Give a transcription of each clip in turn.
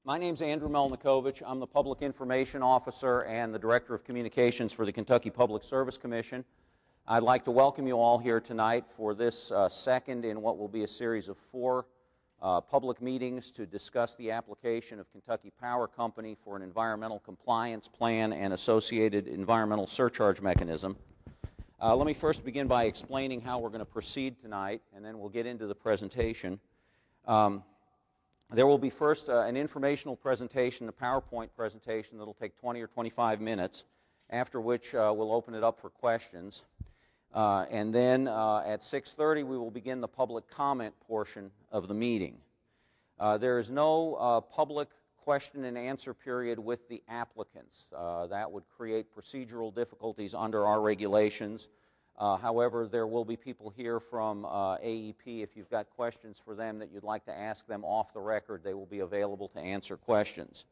My name's Andrew Melnikovich. I'm the Public Information Officer and the Director of Communications for the Kentucky Public Service Commission. I'd like to welcome you all here tonight for this second in what will be a series of four public meetings to discuss the application of Kentucky Power Company for an environmental compliance plan and associated environmental surcharge mechanism. Let me first begin by explaining how we're going to proceed tonight, and then we'll get into the presentation. There will be first an informational presentation, a PowerPoint presentation that will take 20 or 25 minutes, after which we'll open it up for questions. And then at 6:30 we will begin the public comment portion of the meeting. There is no public question and answer period with the applicants. That would create procedural difficulties under our regulations. However, there will be people here from AEP. If you've got questions for them that you'd like to ask them off the record, they will be available to answer questions.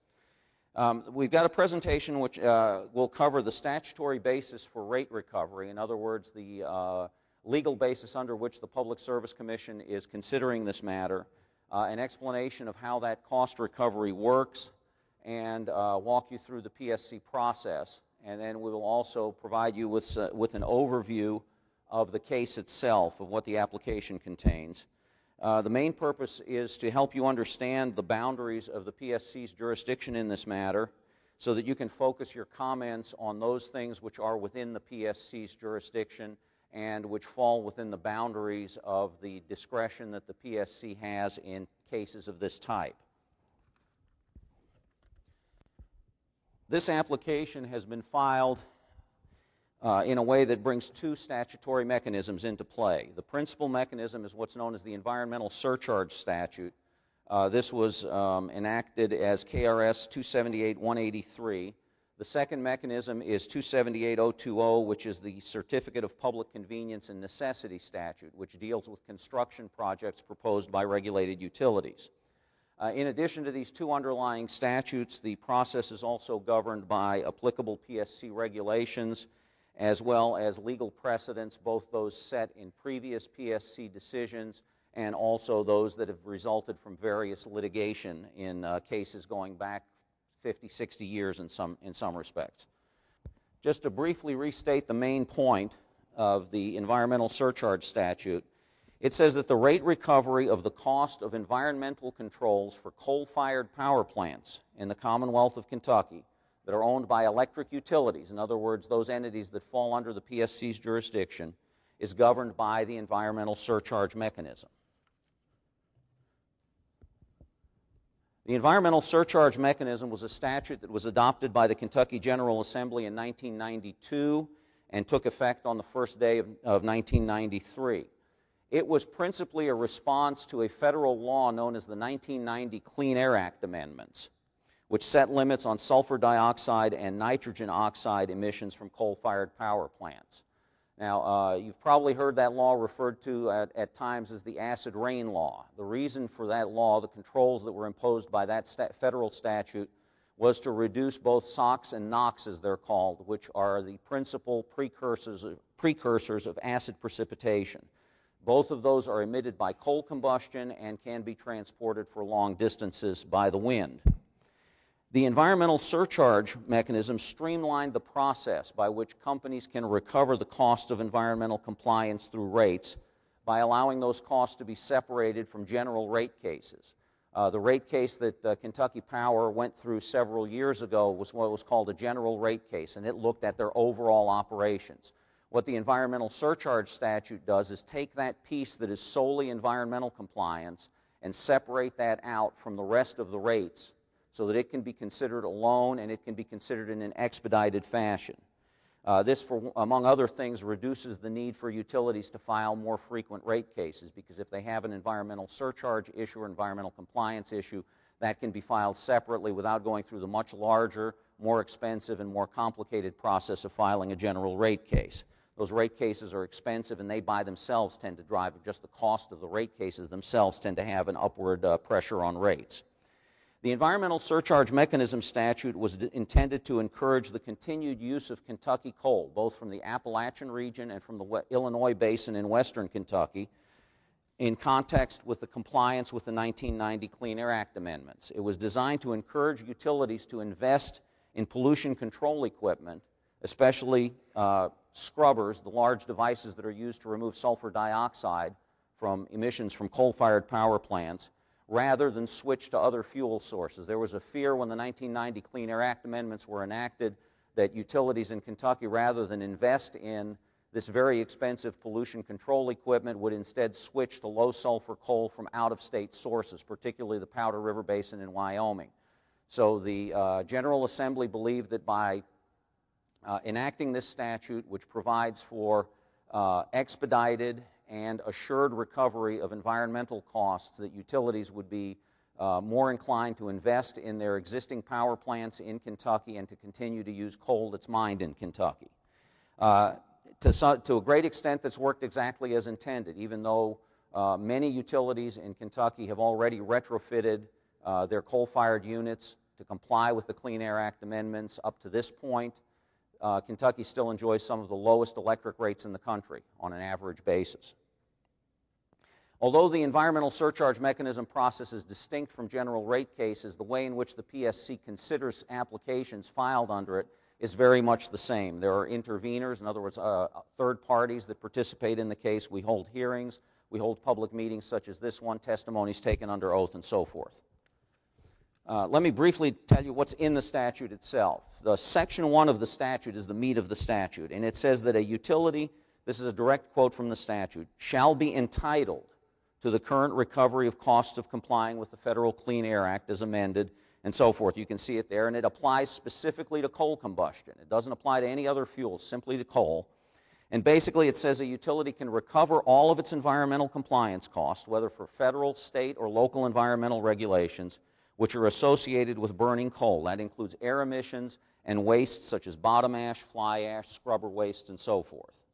We've got a presentation which will cover the statutory basis for rate recovery. In other words, the legal basis under which the Public Service Commission is considering this matter, an explanation of how that cost recovery works, and walk you through the PSC process. And then we will also provide you with an overview of the case itself, of what the application contains. The main purpose is to help you understand the boundaries of the PSC's jurisdiction in this matter so that you can focus your comments on those things which are within the PSC's jurisdiction and which fall within the boundaries of the discretion that the PSC has in cases of this type. This application has been filed in a way that brings two statutory mechanisms into play. The principal mechanism is what's known as the Environmental Surcharge Statute. This was enacted as KRS 278-183. The second mechanism is 278-020, which is the Certificate of Public Convenience and Necessity Statute, which deals with construction projects proposed by regulated utilities. In addition to these two underlying statutes, the process is also governed by applicable PSC regulations as well as legal precedents, both those set in previous PSC decisions and also those that have resulted from various litigation in cases going back 50, 60 years in some respects. Just to briefly restate the main point of the Environmental Surcharge Statute, it says that the rate recovery of the cost of environmental controls for coal-fired power plants in the Commonwealth of Kentucky that are owned by electric utilities, in other words, those entities that fall under the PSC's jurisdiction, is governed by the Environmental Surcharge Mechanism. The Environmental Surcharge Mechanism was a statute that was adopted by the Kentucky General Assembly in 1992 and took effect on the first day of 1993. It was principally a response to a federal law known as the 1990 Clean Air Act amendments, which set limits on sulfur dioxide and nitrogen oxide emissions from coal-fired power plants. Now, you've probably heard that law referred to at times as the acid rain law. The reason for that law, the controls that were imposed by that federal statute, was to reduce both SOx and NOx, as they're called, which are the principal precursors of acid precipitation. Both of those are emitted by coal combustion and can be transported for long distances by the wind. The Environmental Surcharge Mechanism streamlined the process by which companies can recover the cost of environmental compliance through rates by allowing those costs to be separated from general rate cases. The rate case that Kentucky Power went through several years ago was what was called a general rate case, and it looked at their overall operations. What the Environmental Surcharge Statute does is take that piece that is solely environmental compliance and separate that out from the rest of the rates so that it can be considered alone and it can be considered in an expedited fashion. This, among other things, reduces the need for utilities to file more frequent rate cases, because if they have an environmental surcharge issue or environmental compliance issue, that can be filed separately without going through the much larger, more expensive, and more complicated process of filing a general rate case. Those rate cases are expensive, and they by themselves tend to drive, just the cost of the rate cases themselves tend to have an upward pressure on rates. The Environmental Surcharge Mechanism statute was intended to encourage the continued use of Kentucky coal, both from the Appalachian region and from the Illinois Basin in western Kentucky, in context with the compliance with the 1990 Clean Air Act amendments. It was designed to encourage utilities to invest in pollution control equipment, especially scrubbers, the large devices that are used to remove sulfur dioxide from emissions from coal-fired power plants, rather than switch to other fuel sources. There was a fear when the 1990 Clean Air Act amendments were enacted that utilities in Kentucky, rather than invest in this very expensive pollution control equipment, would instead switch to low-sulfur coal from out-of-state sources, particularly the Powder River Basin in Wyoming. So the General Assembly believed that by enacting this statute, which provides for expedited and assured recovery of environmental costs, that utilities would be more inclined to invest in their existing power plants in Kentucky and to continue to use coal that's mined in Kentucky. To a great extent, that's worked exactly as intended, even though many utilities in Kentucky have already retrofitted their coal-fired units to comply with the Clean Air Act amendments. Up to this point, Kentucky still enjoys some of the lowest electric rates in the country on an average basis. Although the environmental surcharge mechanism process is distinct from general rate cases, the way in which the PSC considers applications filed under it is very much the same. There are interveners, in other words, third parties that participate in the case. We hold hearings, we hold public meetings such as this one, testimonies taken under oath, and so forth. Let me briefly tell you what's in the statute itself. The Section 1 of the statute is the meat of the statute, and it says that a utility, this is a direct quote from the statute, shall be entitled to the current recovery of costs of complying with the Federal Clean Air Act as amended, and so forth. You can see it there, and it applies specifically to coal combustion. It doesn't apply to any other fuel, simply to coal. And basically it says a utility can recover all of its environmental compliance costs, whether for federal, state, or local environmental regulations, which are associated with burning coal. That includes air emissions and wastes such as bottom ash, fly ash, scrubber wastes, and so forth.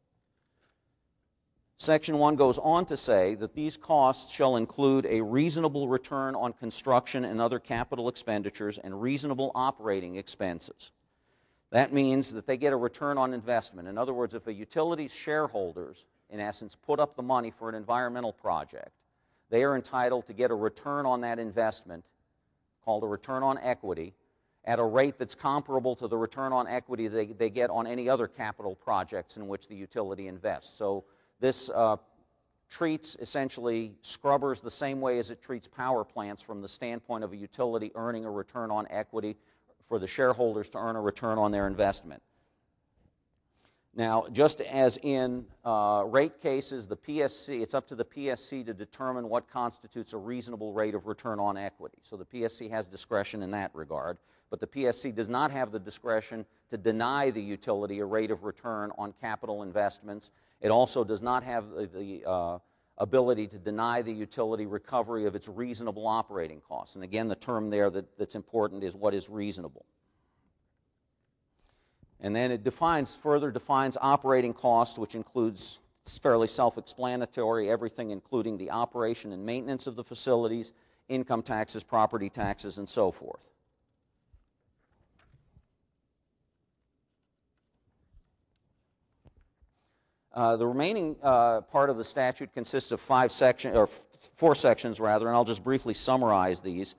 Section 1 goes on to say that these costs shall include a reasonable return on construction and other capital expenditures and reasonable operating expenses. That means that they get a return on investment. In other words, if a utility's shareholders, in essence, put up the money for an environmental project, they are entitled to get a return on that investment, called a return on equity, at a rate that's comparable to the return on equity they get on any other capital projects in which the utility invests. So this treats essentially scrubbers the same way as it treats power plants from the standpoint of a utility earning a return on equity for the shareholders to earn a return on their investment. Now, just as in rate cases, the PSC, it's up to the PSC to determine what constitutes a reasonable rate of return on equity. So the PSC has discretion in that regard, but the PSC does not have the discretion to deny the utility a rate of return on capital investments. It also does not have the ability to deny the utility recovery of its reasonable operating costs. And again, the term there that's important is what is reasonable. And then it further defines operating costs, which includes, it's fairly self-explanatory, everything including the operation and maintenance of the facilities, income taxes, property taxes, and so forth. The remaining part of the statute consists of 4 sections, and I'll just briefly summarize these.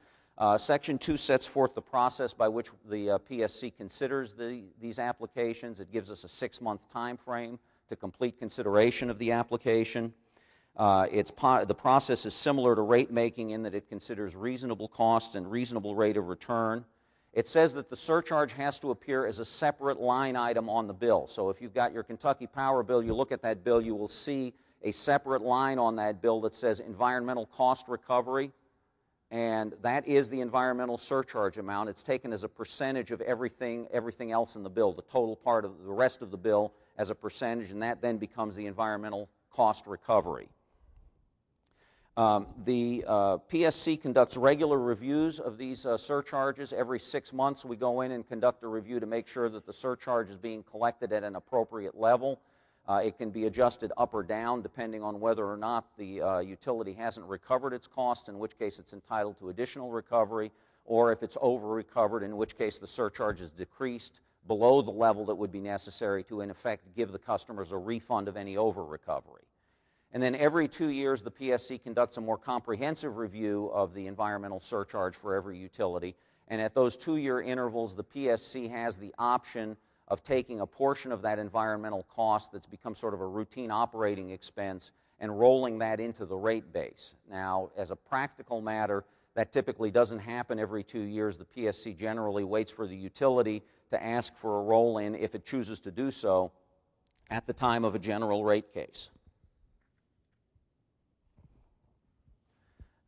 Section 2 sets forth the process by which the PSC considers these applications. It gives us a 6-month time frame to complete consideration of the application. The process is similar to rate making in that it considers reasonable cost and reasonable rate of return. It says that the surcharge has to appear as a separate line item on the bill. So if you've got your Kentucky Power bill, you look at that bill, you will see a separate line on that bill that says environmental cost recovery, and that is the environmental surcharge amount. It's taken as a percentage of everything else in the bill, the total part of the rest of the bill as a percentage, and that then becomes the environmental cost recovery. The PSC conducts regular reviews of these surcharges. Every 6 months we go in and conduct a review to make sure that the surcharge is being collected at an appropriate level. It can be adjusted up or down depending on whether or not the utility hasn't recovered its costs, in which case it's entitled to additional recovery, or if it's over-recovered, in which case the surcharge is decreased below the level that would be necessary to, in effect, give the customers a refund of any over-recovery. And then every 2 years, the PSC conducts a more comprehensive review of the environmental surcharge for every utility. And at those 2-year intervals, the PSC has the option of taking a portion of that environmental cost that's become sort of a routine operating expense and rolling that into the rate base. Now, as a practical matter, that typically doesn't happen every 2 years. The PSC generally waits for the utility to ask for a roll-in, if it chooses to do so, at the time of a general rate case.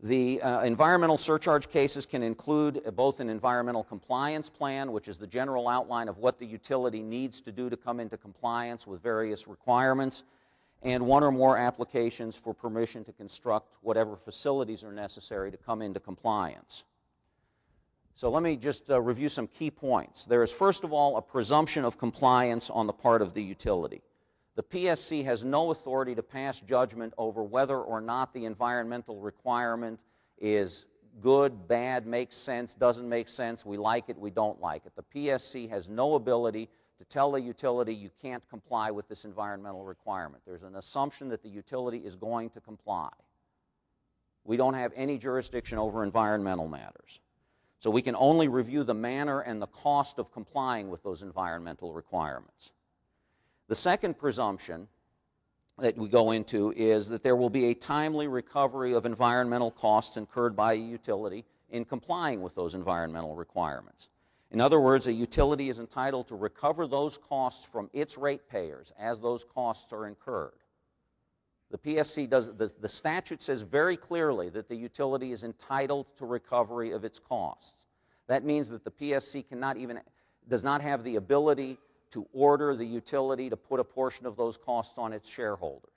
The environmental surcharge cases can include both an environmental compliance plan, which is the general outline of what the utility needs to do to come into compliance with various requirements, and one or more applications for permission to construct whatever facilities are necessary to come into compliance. So let me just review some key points. There is, first of all, a presumption of compliance on the part of the utility. The PSC has no authority to pass judgment over whether or not the environmental requirement is good, bad, makes sense, doesn't make sense, we like it, we don't like it. The PSC has no ability to tell a utility you can't comply with this environmental requirement. There's an assumption that the utility is going to comply. We don't have any jurisdiction over environmental matters. So we can only review the manner and the cost of complying with those environmental requirements. The second presumption that we go into is that there will be a timely recovery of environmental costs incurred by a utility in complying with those environmental requirements. In other words, a utility is entitled to recover those costs from its ratepayers as those costs are incurred. The PSC the statute says very clearly that the utility is entitled to recovery of its costs. That means that the PSC does not have the ability to order the utility to put a portion of those costs on its shareholders.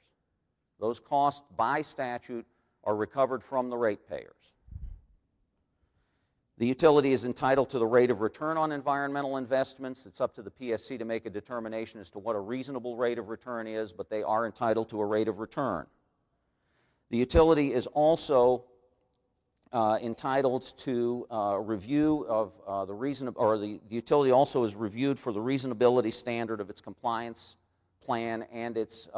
Those costs, by statute, are recovered from the ratepayers. The utility is entitled to the rate of return on environmental investments. It's up to the PSC to make a determination as to what a reasonable rate of return is, but they are entitled to a rate of return. The utility is also entitled to review of the utility also is reviewed for the reasonability standard of its compliance plan and its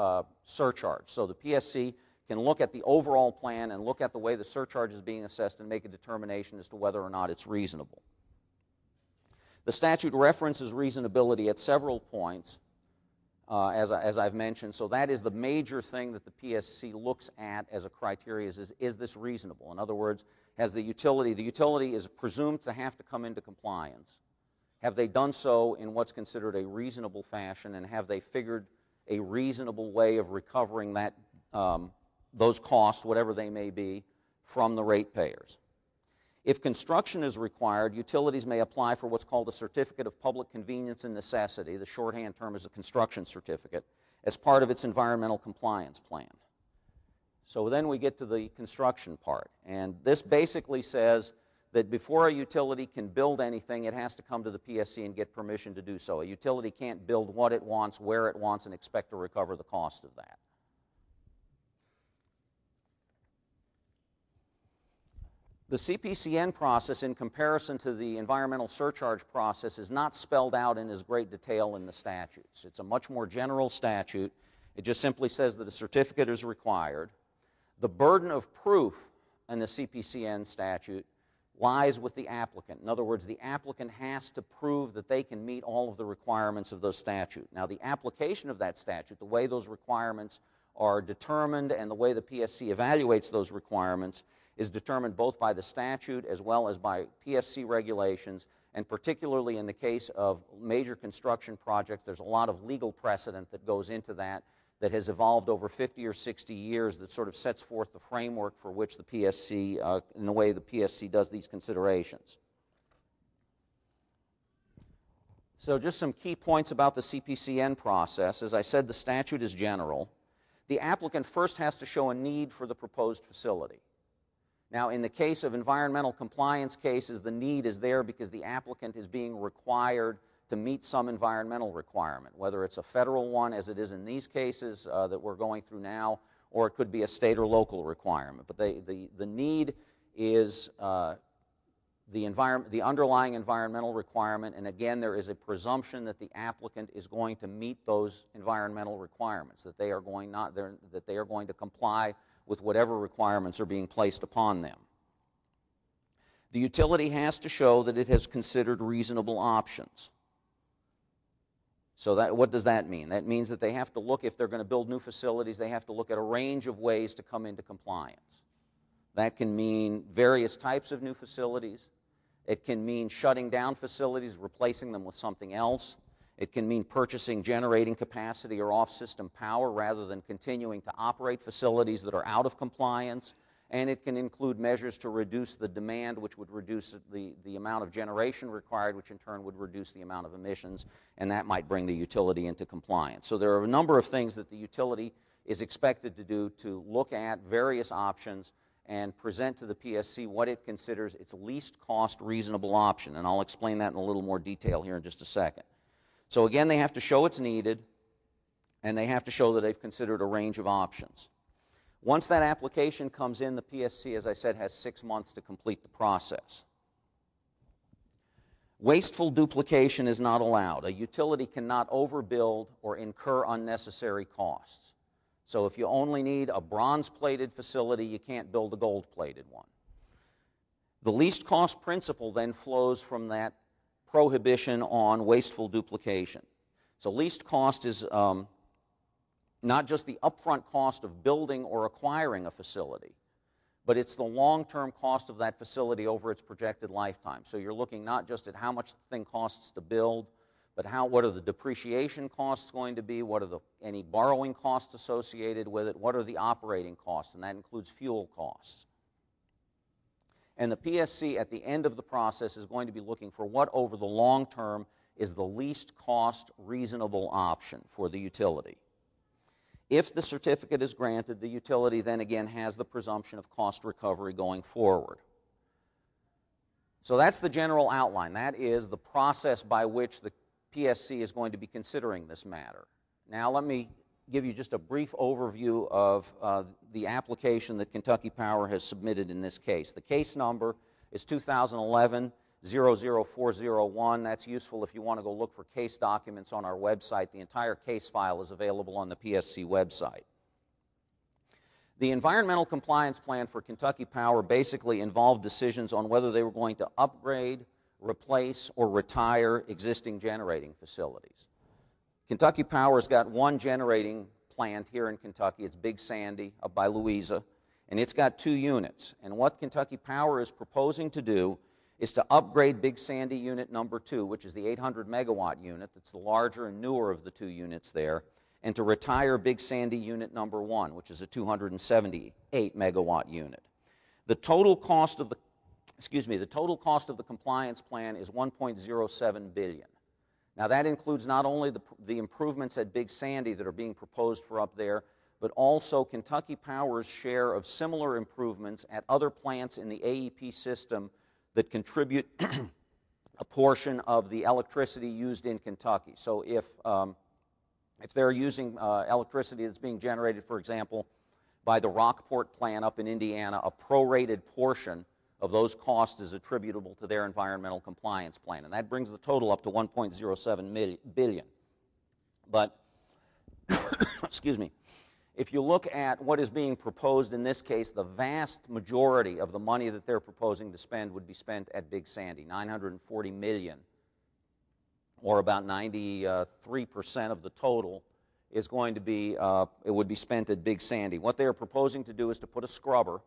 surcharge. So the PSC can look at the overall plan and look at the way the surcharge is being assessed and make a determination as to whether or not it's reasonable. The statute references reasonability at several points, as I've mentioned, so that is the major thing that the PSC looks at as a criteria is this reasonable? In other words, has the utility is presumed to have to come into compliance. Have they done so in what's considered a reasonable fashion, and have they figured a reasonable way of recovering that those costs, whatever they may be, from the ratepayers? If construction is required, utilities may apply for what's called a Certificate of Public Convenience and Necessity. The shorthand term is a construction certificate, as part of its environmental compliance plan. So then we get to the construction part, and this basically says that before a utility can build anything, it has to come to the PSC and get permission to do so. A utility can't build what it wants, where it wants, and expect to recover the cost of that. The CPCN process, in comparison to the environmental surcharge process, is not spelled out in as great detail in the statutes. It's a much more general statute. It just simply says that a certificate is required. The burden of proof in the CPCN statute lies with the applicant. In other words, the applicant has to prove that they can meet all of the requirements of those statutes. Now, the application of that statute, the way those requirements are determined and the way the PSC evaluates those requirements, is determined both by the statute as well as by PSC regulations, and particularly in the case of major construction projects, there's a lot of legal precedent that goes into that has evolved over 50 or 60 years that sort of sets forth the framework for which the PSC, in the way the PSC does these considerations. So just some key points about the CPCN process. As I said, the statute is general. The applicant first has to show a need for the proposed facility. Now, in the case of environmental compliance cases, the need is there because the applicant is being required to meet some environmental requirement, whether it's a federal one, as it is in these cases that we're going through now, or it could be a state or local requirement. But the need is the underlying environmental requirement, and again, there is a presumption that the applicant is going to meet those environmental requirements, that they are going to comply with whatever requirements are being placed upon them. The utility has to show that it has considered reasonable options. So what does that mean? That means that they have to look, if they're going to build new facilities, they have to look at a range of ways to come into compliance. That can mean various types of new facilities. It can mean shutting down facilities, replacing them with something else. It can mean purchasing generating capacity or off-system power rather than continuing to operate facilities that are out of compliance. And it can include measures to reduce the demand, which would reduce the amount of generation required, which in turn would reduce the amount of emissions, and that might bring the utility into compliance. So there are a number of things that the utility is expected to do to look at various options and present to the PSC what it considers its least cost reasonable option. And I'll explain that in a little more detail here in just a second. So again, they have to show it's needed, and they have to show that they've considered a range of options. Once that application comes in, the PSC, as I said, has 6 months to complete the process. Wasteful duplication is not allowed. A utility cannot overbuild or incur unnecessary costs. So if you only need a bronze-plated facility, you can't build a gold-plated one. The least cost principle then flows from that prohibition on wasteful duplication. So least cost is not just the upfront cost of building or acquiring a facility, but it's the long-term cost of that facility over its projected lifetime. So you're looking not just at how much the thing costs to build, but what are the depreciation costs going to be, what are any borrowing costs associated with it, what are the operating costs, and that includes fuel costs. And the PSC at the end of the process is going to be looking for what over the long term is the least cost reasonable option for the utility. If the certificate is granted, the utility then again has the presumption of cost recovery going forward. So that's the general outline. That is the process by which the PSC is going to be considering this matter. Now let me give you just a brief overview of the application that Kentucky Power has submitted in this case. The case number is 2011-00401. That's useful if you want to go look for case documents on our website. The entire case file is available on the PSC website. The environmental compliance plan for Kentucky Power basically involved decisions on whether they were going to upgrade, replace, or retire existing generating facilities. Kentucky Power's got one generating plant here in Kentucky. It's Big Sandy up by Louisa, and it's got 2 units. And what Kentucky Power is proposing to do is to upgrade Big Sandy unit number 2, which is the 800 megawatt unit. That's the larger and newer of the 2 units there, and to retire Big Sandy unit number 1, which is a 278 megawatt unit. The total cost of the compliance plan is $1.07 billion. Now that includes not only the improvements at Big Sandy that are being proposed for up there, but also Kentucky Power's share of similar improvements at other plants in the AEP system that contribute a portion of the electricity used in Kentucky. So if they're using electricity that's being generated, for example, by the Rockport plant up in Indiana, a prorated portion of those costs is attributable to their environmental compliance plan. And that brings the total up to $1.07 billion. But, excuse me, if you look at what is being proposed in this case, the vast majority of the money that they're proposing to spend would be spent at Big Sandy, $940 million, or about 93% of the total is going to be, it would be spent at Big Sandy. What they are proposing to do is to put a scrubber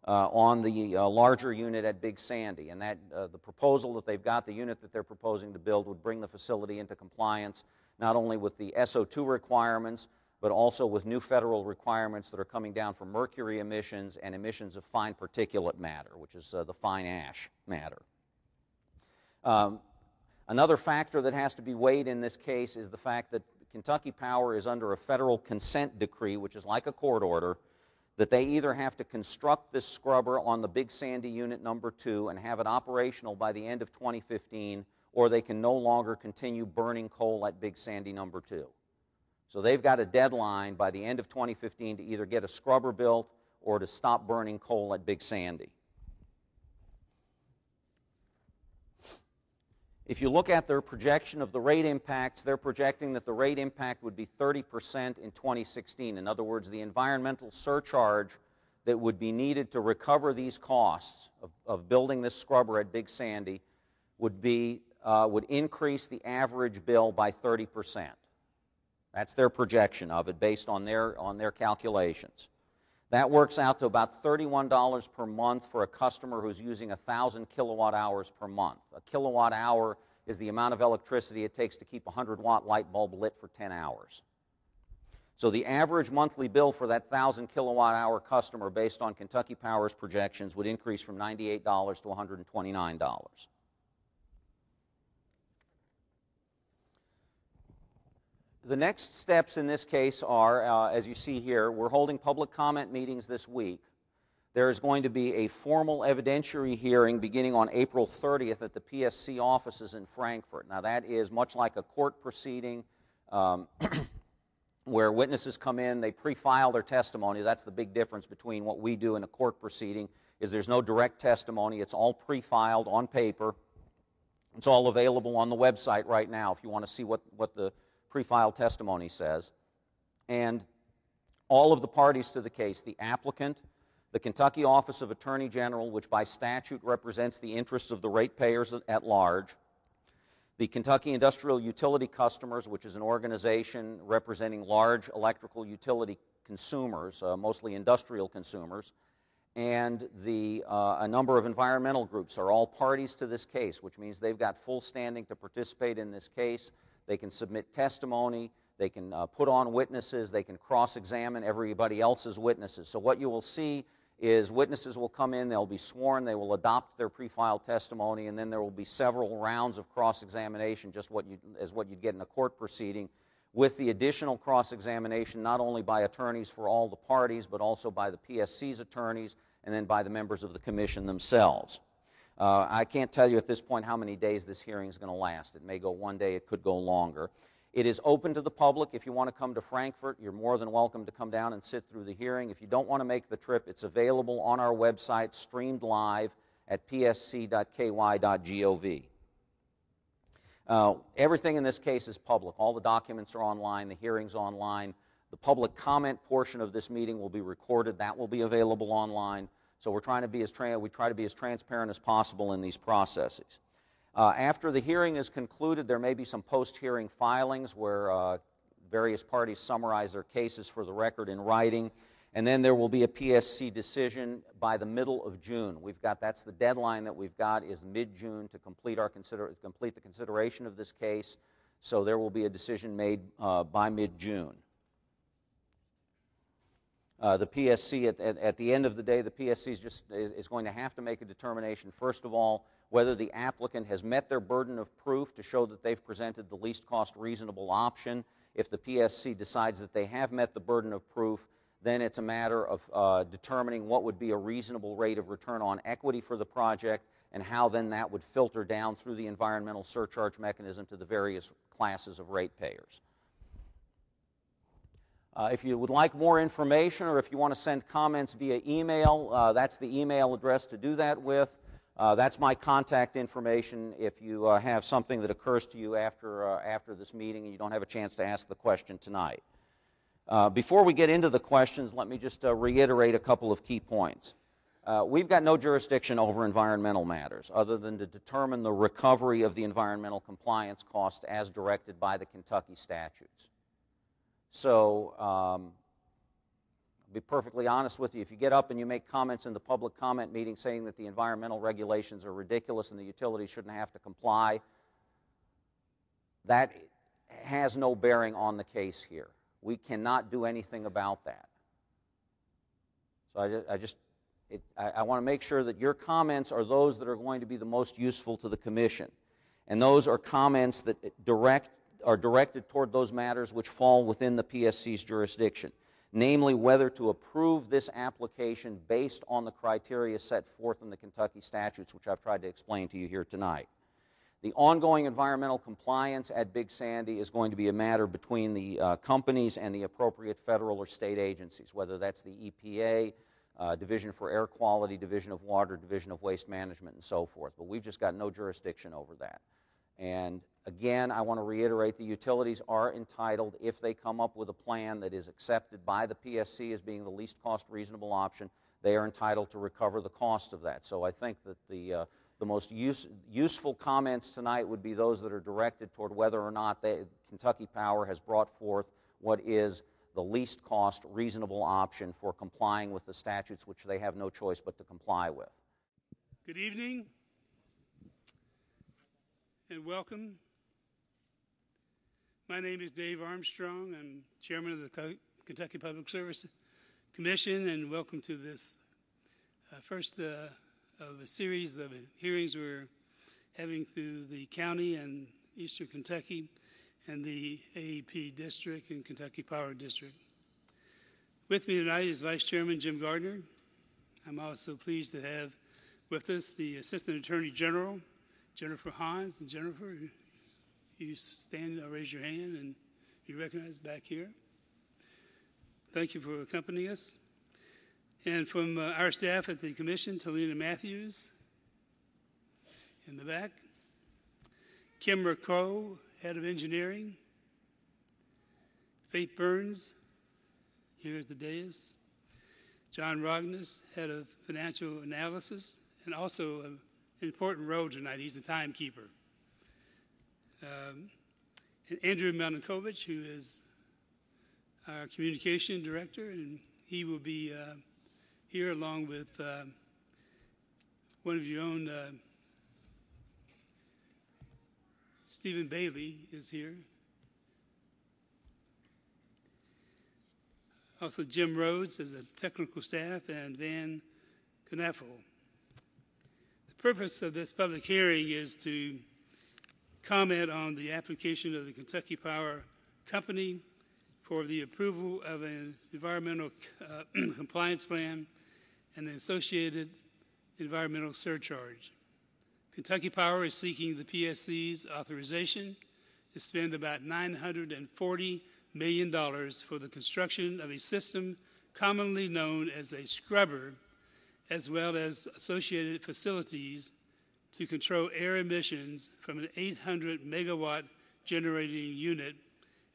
on the larger unit at Big Sandy, and that the proposal that they've got, the unit that they're proposing to build, would bring the facility into compliance not only with the SO2 requirements, but also with new federal requirements that are coming down for mercury emissions and emissions of fine particulate matter, which is the fine ash matter. Another factor that has to be weighed in this case is the fact that Kentucky Power is under a federal consent decree, which is like a court order, that they either have to construct this scrubber on the Big Sandy unit number 2 and have it operational by the end of 2015, or they can no longer continue burning coal at Big Sandy number 2. So they've got a deadline by the end of 2015 to either get a scrubber built or to stop burning coal at Big Sandy. If you look at their projection of the rate impacts, they're projecting that the rate impact would be 30% in 2016. In other words, the environmental surcharge that would be needed to recover these costs of building this scrubber at Big Sandy would increase the average bill by 30%. That's their projection of it based on their calculations. That works out to about $31 per month for a customer who's using 1,000 kilowatt hours per month. A kilowatt hour is the amount of electricity it takes to keep a 100-watt light bulb lit for 10 hours. So the average monthly bill for that 1,000 kilowatt hour customer based on Kentucky Power's projections would increase from $98 to $129. The next steps in this case are, as you see here, we're holding public comment meetings this week. There is going to be a formal evidentiary hearing beginning on April 30th at the PSC offices in Frankfurt. Now that is much like a court proceeding where witnesses come in, they pre-file their testimony. That's the big difference between what we do in a court proceeding, is there's no direct testimony. It's all pre-filed on paper. It's all available on the website right now if you want to see what the pre-filed testimony says. And all of the parties to the case, the applicant, the Kentucky Office of Attorney General, which by statute represents the interests of the ratepayers at large, the Kentucky Industrial Utility Customers, which is an organization representing large electrical utility consumers, mostly industrial consumers, and a number of environmental groups are all parties to this case, which means they've got full standing to participate in this case. They can submit testimony, they can put on witnesses, they can cross-examine everybody else's witnesses. So what you will see is witnesses will come in, they'll be sworn, they will adopt their pre-filed testimony, and then there will be several rounds of cross-examination, just what you'd get in a court proceeding, with the additional cross-examination not only by attorneys for all the parties, but also by the PSC's attorneys, and then by the members of the commission themselves. I can't tell you at this point how many days this hearing is going to last. It may go one day, it could go longer. It is open to the public. If you want to come to Frankfurt, you're more than welcome to come down and sit through the hearing. If you don't want to make the trip, it's available on our website, streamed live at psc.ky.gov. Everything in this case is public. All the documents are online, the hearing's online. The public comment portion of this meeting will be recorded. That will be available online. So we try to be as transparent as possible in these processes. After the hearing is concluded, there may be some post-hearing filings where various parties summarize their cases for the record in writing, and then there will be a PSC decision by the middle of June. That's the deadline that we've got, is mid-June to complete the consideration of this case. So there will be a decision made by mid-June. The PSC, at the end of the day, the PSC is going to have to make a determination, first of all, whether the applicant has met their burden of proof to show that they've presented the least cost reasonable option. If the PSC decides that they have met the burden of proof, then it's a matter of determining what would be a reasonable rate of return on equity for the project and how then that would filter down through the environmental surcharge mechanism to the various classes of ratepayers. If you would like more information or if you want to send comments via email, that's the email address to do that with. That's my contact information if you have something that occurs to you after this meeting and you don't have a chance to ask the question tonight. Before we get into the questions, let me just reiterate a couple of key points. We've got no jurisdiction over environmental matters other than to determine the recovery of the environmental compliance cost as directed by the Kentucky statutes. So, I'll be perfectly honest with you, if you get up and you make comments in the public comment meeting saying that the environmental regulations are ridiculous and the utilities shouldn't have to comply, that has no bearing on the case here. We cannot do anything about that. So I want to make sure that your comments are those that are going to be the most useful to the Commission. And those are comments that are directed toward those matters which fall within the PSC's jurisdiction, namely whether to approve this application based on the criteria set forth in the Kentucky statutes, which I've tried to explain to you here tonight. The ongoing environmental compliance at Big Sandy is going to be a matter between the companies and the appropriate federal or state agencies, whether that's the EPA, Division for Air Quality, Division of Water, Division of Waste Management, and so forth. But we've just got no jurisdiction over that. And again, I want to reiterate the utilities are entitled, if they come up with a plan that is accepted by the PSC as being the least cost reasonable option, they are entitled to recover the cost of that. So I think that the most useful comments tonight would be those that are directed toward whether or not Kentucky Power has brought forth what is the least cost reasonable option for complying with the statutes which they have no choice but to comply with. Good evening and welcome. My name is Dave Armstrong. I'm chairman of the Kentucky Public Service Commission, and welcome to this first of a series of hearings we're having through the county and Eastern Kentucky and the AEP District and Kentucky Power District. With me tonight is Vice Chairman Jim Gardner. I'm also pleased to have with us the Assistant Attorney General, Jennifer Hans. And Jennifer, you stand, raise your hand, and you recognize back here. Thank you for accompanying us. And from our staff at the Commission, Talina Matthews in the back. Kim Crow, Head of Engineering. Faith Burns, here at the dais. John Rogness, Head of Financial Analysis, and also an important role tonight. He's a timekeeper. And Andrew Melnikovich, who is our Communication Director, and he will be here along with one of your own, Stephen Bailey is here. Also Jim Rhodes as a technical staff, and Van Knaffel. The purpose of this public hearing is to comment on the application of the Kentucky Power Company for the approval of an environmental compliance plan and an associated environmental surcharge. Kentucky Power is seeking the PSC's authorization to spend about $940 million for the construction of a system commonly known as a scrubber, as well as associated facilities to control air emissions from an 800 megawatt generating unit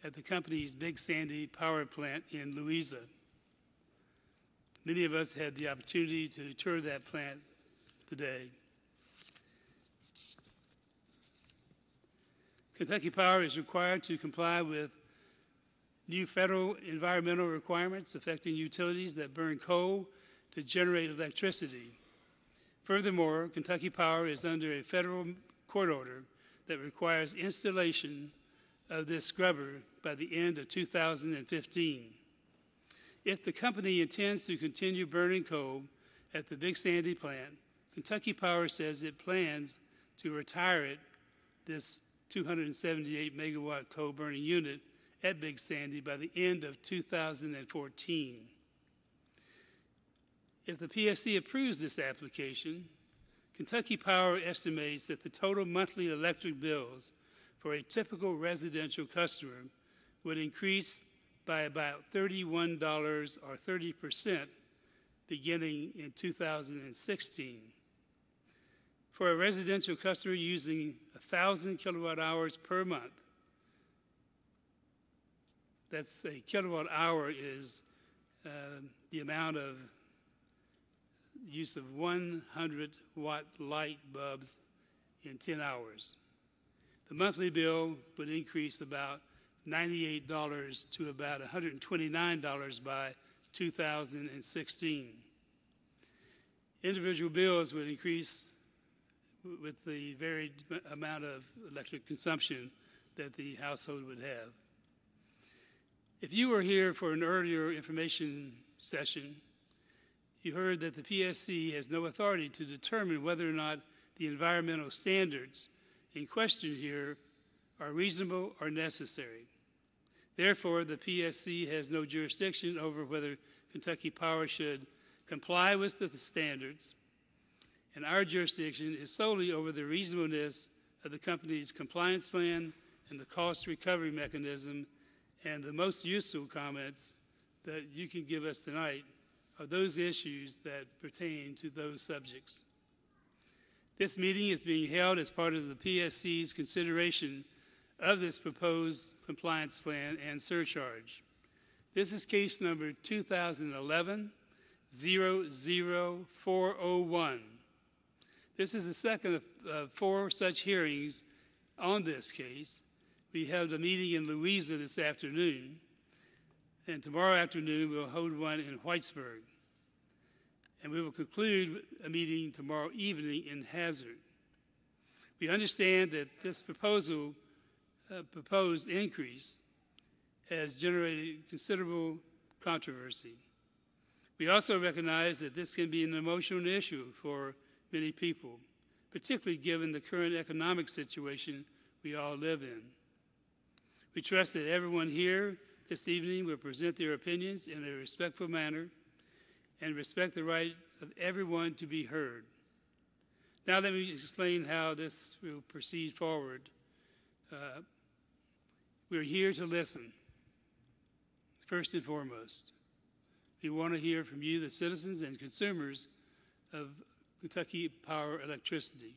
at the company's Big Sandy power plant in Louisa. Many of us had the opportunity to tour that plant today. Kentucky Power is required to comply with new federal environmental requirements affecting utilities that burn coal to generate electricity. Furthermore, Kentucky Power is under a federal court order that requires installation of this scrubber by the end of 2015. If the company intends to continue burning coal at the Big Sandy plant, Kentucky Power says it plans to retire this 278 megawatt coal burning unit at Big Sandy by the end of 2014. If the PSC approves this application, Kentucky Power estimates that the total monthly electric bills for a typical residential customer would increase by about $31 or 30% beginning in 2016. For a residential customer using 1,000 kilowatt hours per month, that's a kilowatt hour is the amount of use of 100 watt light bulbs in 10 hours. The monthly bill would increase about $98 to about $129 by 2016. Individual bills would increase with the varied amount of electric consumption that the household would have. If you were here for an earlier information session, you heard that the PSC has no authority to determine whether or not the environmental standards in question here are reasonable or necessary. Therefore, the PSC has no jurisdiction over whether Kentucky Power should comply with the standards, and our jurisdiction is solely over the reasonableness of the company's compliance plan and the cost recovery mechanism, and the most useful comments that you can give us tonight are those issues that pertain to those subjects. This meeting is being held as part of the PSC's consideration of this proposed compliance plan and surcharge. This is case number 2011-00401. This is the second of 4 such hearings on this case. We held a meeting in Louisa this afternoon, and tomorrow afternoon we'll hold one in Whitesburg. And we will conclude a meeting tomorrow evening in Hazard. We understand that this proposed increase has generated considerable controversy. We also recognize that this can be an emotional issue for many people, particularly given the current economic situation we all live in. We trust that everyone here this evening will present their opinions in a respectful manner and respect the right of everyone to be heard. Now let me explain how this will proceed forward. We're here to listen, first and foremost. We want to hear from you, the citizens and consumers of Kentucky Power Electricity.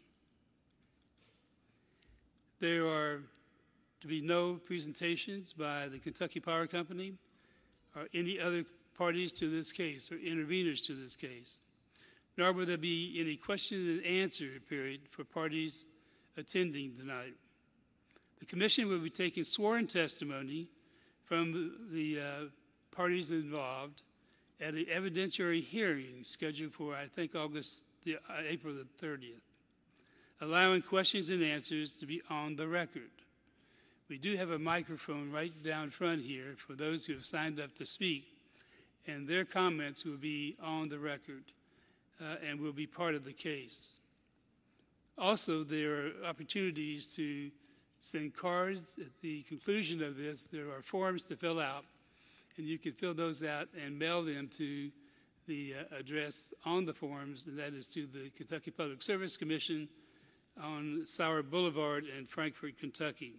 There are to be no presentations by the Kentucky Power Company or any other parties to this case or interveners to this case, nor will there be any question and answer period for parties attending tonight. The Commission will be taking sworn testimony from the parties involved at an evidentiary hearing scheduled for, I think, April the 30th, allowing questions and answers to be on the record. We do have a microphone right down front here for those who have signed up to speak, and their comments will be on the record and will be part of the case. Also, there are opportunities to send cards. At the conclusion of this, there are forms to fill out, and you can fill those out and mail them to the address on the forms, and that is to the Kentucky Public Service Commission on Sauer Boulevard in Frankfort, Kentucky.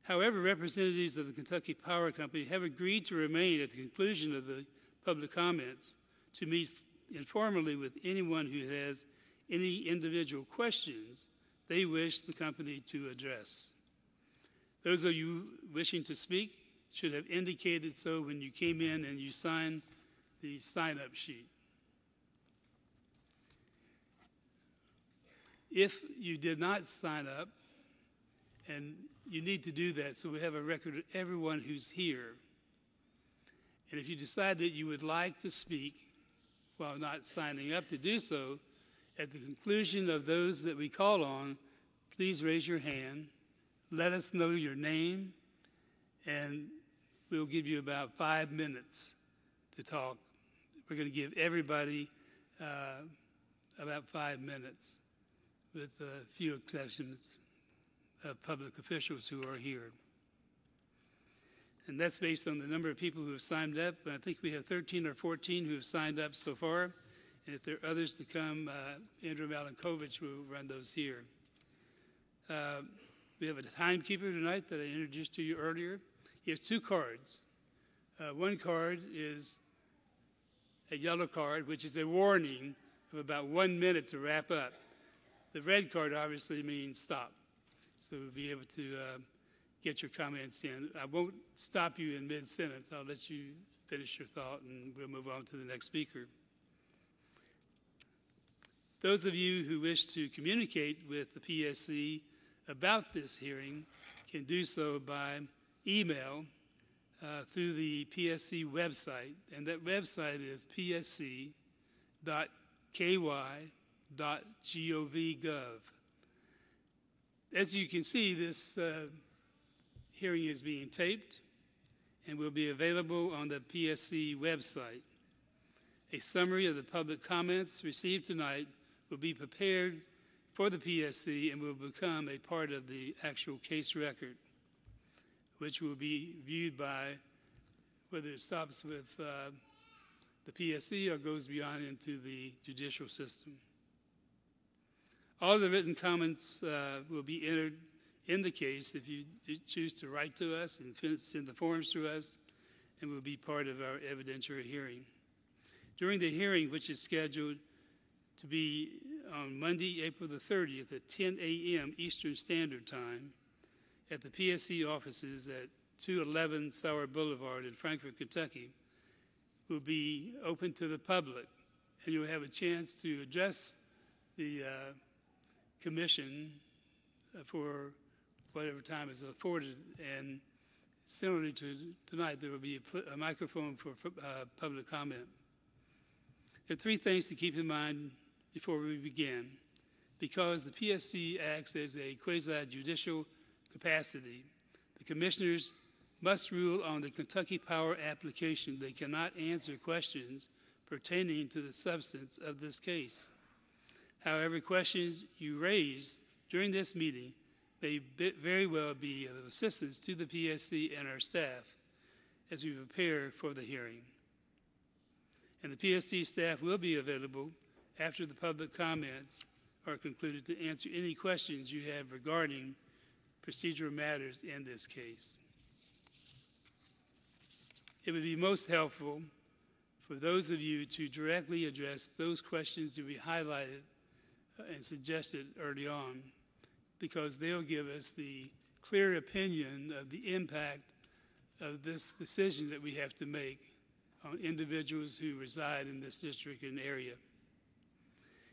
However, representatives of the Kentucky Power Company have agreed to remain at the conclusion of the public comments to meet informally with anyone who has any individual questions they wish the company to address. Those of you wishing to speak should have indicated so when you came in and you signed the sign-up sheet. If you did not sign up, and you need to do that so we have a record of everyone who's here. And if you decide that you would like to speak while not signing up to do so, at the conclusion of those that we call on, please raise your hand, let us know your name, and we'll give you about 5 minutes to talk. We're going to give everybody about 5 minutes, with a few exceptions of public officials who are here. And that's based on the number of people who have signed up. I think we have 13 or 14 who have signed up so far. And if there are others to come, Andrew Malinkovich will run those here. We have a timekeeper tonight that I introduced to you earlier. He has 2 cards. One card is a yellow card, which is a warning of about 1 minute to wrap up. The red card obviously means stop. So we'll be able to get your comments in. I won't stop you in mid-sentence. I'll let you finish your thought, and we'll move on to the next speaker. Those of you who wish to communicate with the PSC about this hearing can do so by email through the PSC website, and that website is psc.ky.gov.gov. As you can see, this hearing is being taped and will be available on the PSC website. A summary of the public comments received tonight will be prepared for the PSC and will become a part of the actual case record, which will be viewed by whether it stops with the PSC or goes beyond into the judicial system. All the written comments will be entered in the case if you choose to write to us and send the forms to us, and will be part of our evidentiary hearing. During the hearing, which is scheduled to be on Monday, April the 30th at 10 a.m. Eastern Standard Time at the PSC offices at 211 Sauer Boulevard in Frankfort, Kentucky, will be open to the public, and you'll have a chance to address the commission for whatever time is afforded. And similarly to tonight, there will be a microphone for public comment. There are three things to keep in mind before we begin. Because the PSC acts as a quasi-judicial capacity, the commissioners must rule on the Kentucky Power application. They cannot answer questions pertaining to the substance of this case. However, questions you raise during this meeting may very well be of assistance to the PSC and our staff as we prepare for the hearing. And the PSC staff will be available after the public comments are concluded to answer any questions you have regarding procedural matters in this case. It would be most helpful for those of you to directly address those questions that we highlighted and suggested early on, because they'll give us the clear opinion of the impact of this decision that we have to make on individuals who reside in this district and area.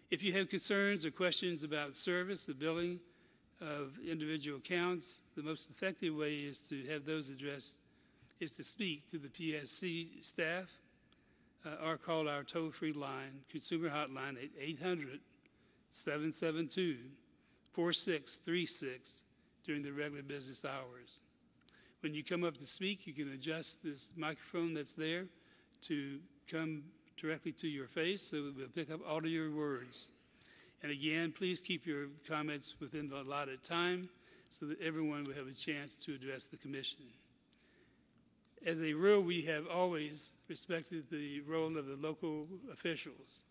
If you have concerns or questions about service, the billing of individual accounts, the most effective way is to have those addressed is to speak to the PSC staff or call our toll-free line, consumer hotline at 800-772-4636 during the regular business hours. When you come up to speak, you can adjust this microphone that's there to come directly to your face, so we'll pick up all of your words. And again, please keep your comments within the allotted time so that everyone will have a chance to address the commission. As a rule, we have always respected the role of the local officials.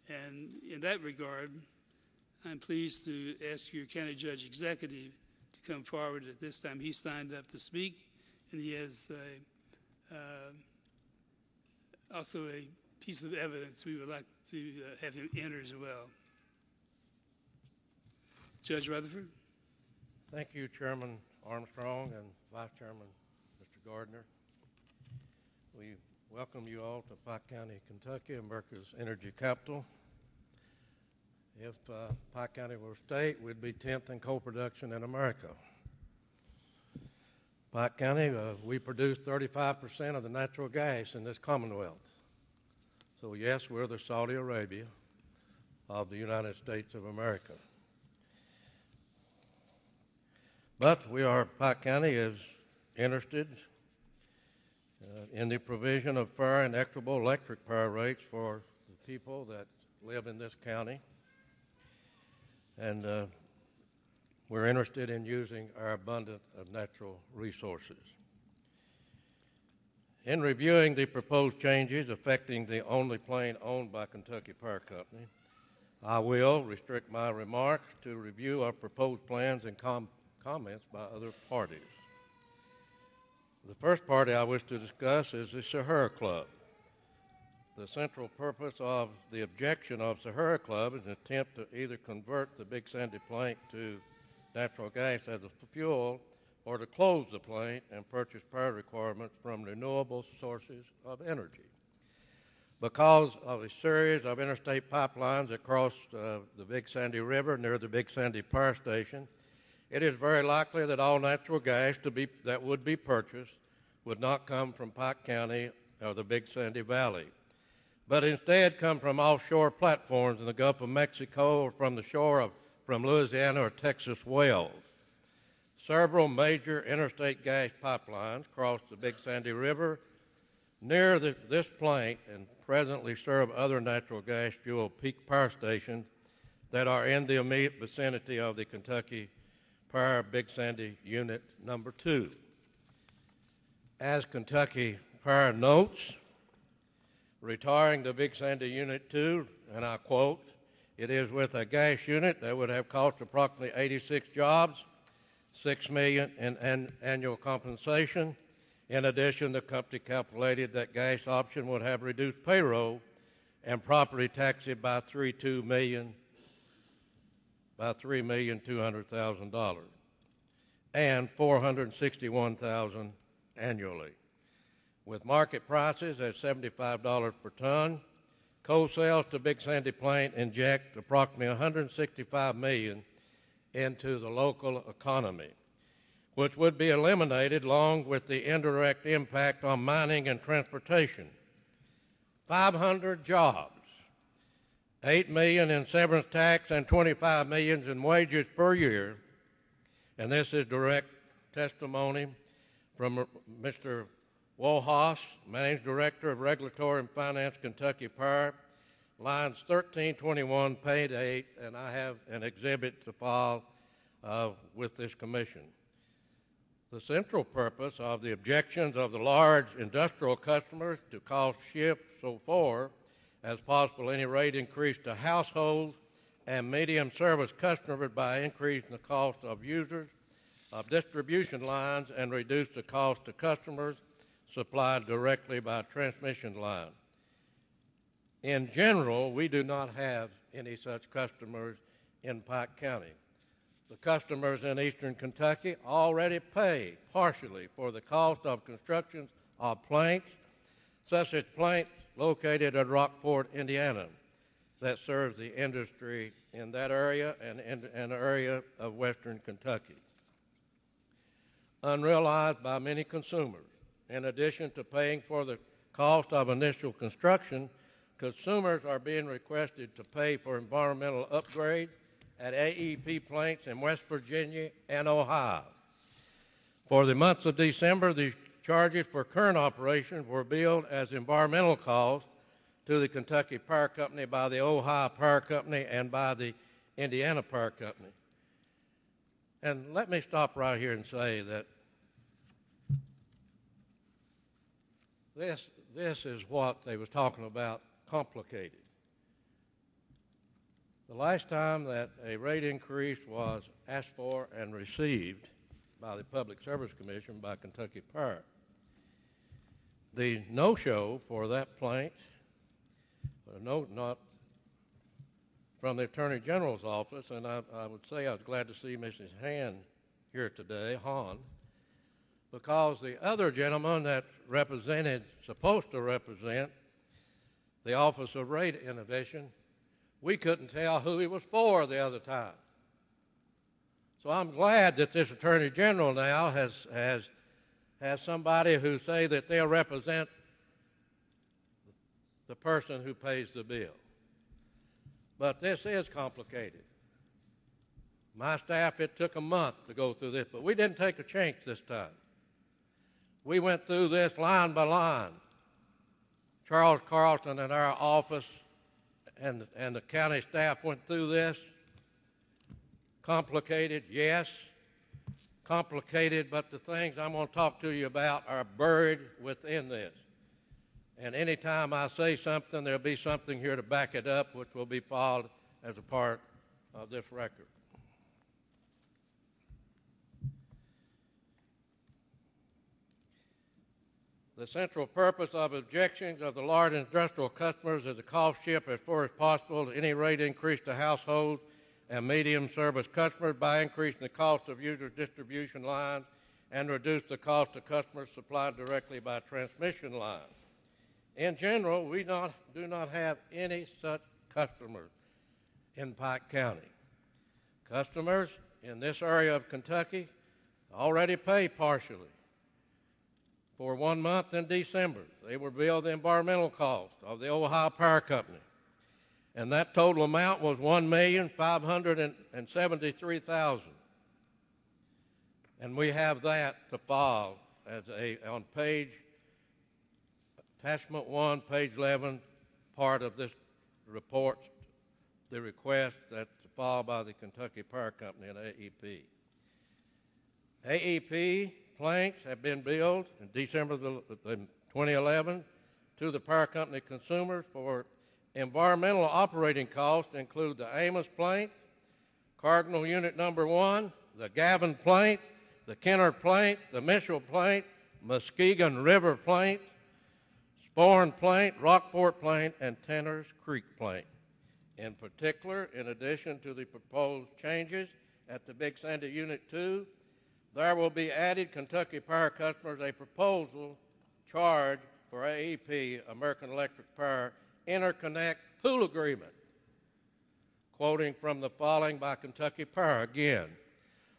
And in that regard, I'm pleased to ask your county judge executive to come forward at this time. He signed up to speak, and he has also a piece of evidence we would like to have him enter as well. Judge Rutherford. Thank you, Chairman Armstrong and Vice Chairman Mr. Gardner. We welcome you all to Pike County, Kentucky, America's energy capital. If Pike County were a state, we'd be 10th in coal production in America. Pike County, we produce 35% of the natural gas in this Commonwealth. So yes, we're the Saudi Arabia of the United States of America. But Pike County is interested in the provision of fair and equitable electric power rates for the people that live in this county. And we're interested in using our abundance of natural resources. In reviewing the proposed changes affecting the only plant owned by Kentucky Power Company, I will restrict my remarks to review our proposed plans and comments by other parties. The first party I wish to discuss is the Sahara Club. The central purpose of the objection of Sahara Club is an attempt to either convert the Big Sandy plant to natural gas as a fuel or to close the plant and purchase power requirements from renewable sources of energy. Because of a series of interstate pipelines that cross the Big Sandy River near the Big Sandy Power Station, it is very likely that all natural gas that would be purchased would not come from Pike County or the Big Sandy Valley, but instead come from offshore platforms in the Gulf of Mexico or from the shore from Louisiana or Texas wells. Several major interstate gas pipelines cross the Big Sandy River near this plant and presently serve other natural gas fuel peak power stations that are in the immediate vicinity of the Kentucky Power Big Sandy Unit Number 2. As Kentucky Power notes, retiring the Big Sandy Unit 2, and I quote, "It is with a gas unit that would have cost approximately 86 jobs, $6 million in annual compensation. In addition, the company calculated that gas option would have reduced payroll and property taxes by $32 million by $3,200,000 and $461,000 annually. With market prices at $75 per ton, coal sales to Big Sandy plant inject approximately $165 million into the local economy, which would be eliminated along with the indirect impact on mining and transportation. 500 jobs, $8 million in severance tax, and $25 million in wages per year. And this is direct testimony from Mr. Wohlhaas, Managing Director of Regulatory and Finance, Kentucky Power, lines 1321, page 8, and I have an exhibit to file with this commission. The central purpose of the objections of the large industrial customers to cost shift so far as possible any rate increase to households and medium service customers by increasing the cost of users of distribution lines and reduce the cost to customers supplied directly by transmission line. In general, we do not have any such customers in Pike County. The customers in eastern Kentucky already pay partially for the cost of construction of plants, such as plants located at Rockport, Indiana, that serves the industry in that area and in an area of western Kentucky. Unrealized by many consumers, in addition to paying for the cost of initial construction, consumers are being requested to pay for environmental upgrades at AEP plants in West Virginia and Ohio. For the months of December, the charges for current operations were billed as environmental costs to the Kentucky Power Company by the Ohio Power Company and by the Indiana Power Company. And let me stop right here and say that this is what they was talking about, complicated. The last time that a rate increase was asked for and received by the Public Service Commission by Kentucky Power, the no-show for that plant, not from the Attorney General's office, and I would say I was glad to see Mrs. Hahn here today, because the other gentleman that supposed to represent the Office of Rate Innovation, we couldn't tell who he was for the other time. So I'm glad that this Attorney General now has somebody who say that they'll represent the person who pays the bill. But this is complicated. My staff, it took a month to go through this, but we didn't take a chance this time. We went through this line by line. Charles Carlton in our office and the county staff went through this. Complicated, yes. Complicated, but the things I'm going to talk to you about are buried within this. And anytime I say something, there'll be something here to back it up, which will be filed as a part of this record. The central purpose of objections of the large industrial customers is to cost shift as far as possible to any rate increase to households and medium service customers by increasing the cost of users' distribution lines and reduce the cost to customers supplied directly by transmission lines. In general, we do not have any such customers in Pike County. Customers in this area of Kentucky already pay partially. For 1 month in December, they were billed the environmental cost of the Ohio Power Company, and that total amount was $1,573,000. And we have that to file as on page attachment 1, page 11, part of this report, the request that's filed by the Kentucky Power Company and AEP. AEP plants have been billed in December 2011 to the Power Company consumers for environmental operating costs include the Amos plant, Cardinal Unit Number 1, the Gavin plant, the Kenner plant, the Mitchell plant, Muskegon River plant, Sporn plant, Rockport plant, and Tanner's Creek plant. In particular, in addition to the proposed changes at the Big Sandy Unit 2, there will be added Kentucky Power customers a proposal charge for AEP, American Electric Power Interconnect Pool Agreement. Quoting from the following by Kentucky Power again.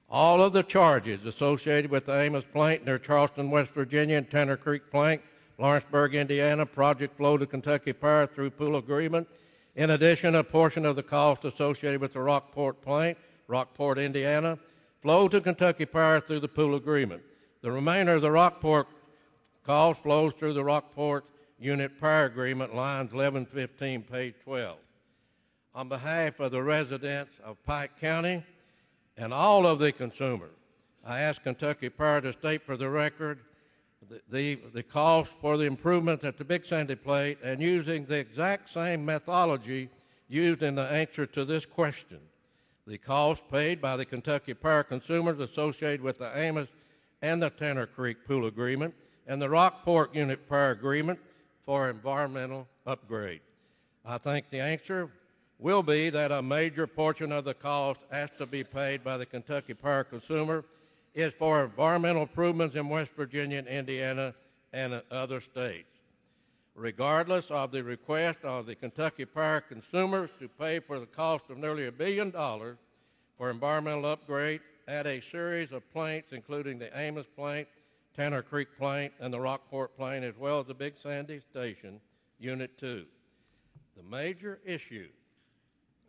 All of the charges associated with the Amos plant near Charleston, West Virginia, and Tanner Creek plant, Lawrenceburg, Indiana, project flow to Kentucky Power through pool agreement. In addition, a portion of the cost associated with the Rockport plant, Rockport, Indiana, flow to Kentucky Power through the pool agreement. The remainder of the Rockport cost flows through the Rockport Unit Power Agreement, lines 1115, page 12. On behalf of the residents of Pike County and all of the consumers, I ask Kentucky Power to state for the record the cost for the improvement at the Big Sandy Plate and using the exact same methodology used in the answer to this question. The cost paid by the Kentucky Power consumers associated with the Amos and the Tanner Creek Pool Agreement and the Rockport Unit Power Agreement for environmental upgrade. I think the answer will be that a major portion of the cost asked to be paid by the Kentucky Power consumer is for environmental improvements in West Virginia and Indiana and other states. Regardless of the request of the Kentucky Power consumers to pay for the cost of nearly $1 billion for environmental upgrade at a series of plants, including the Amos plant, Tanner Creek plant, and the Rockport plant, as well as the Big Sandy Station, Unit 2. The major issue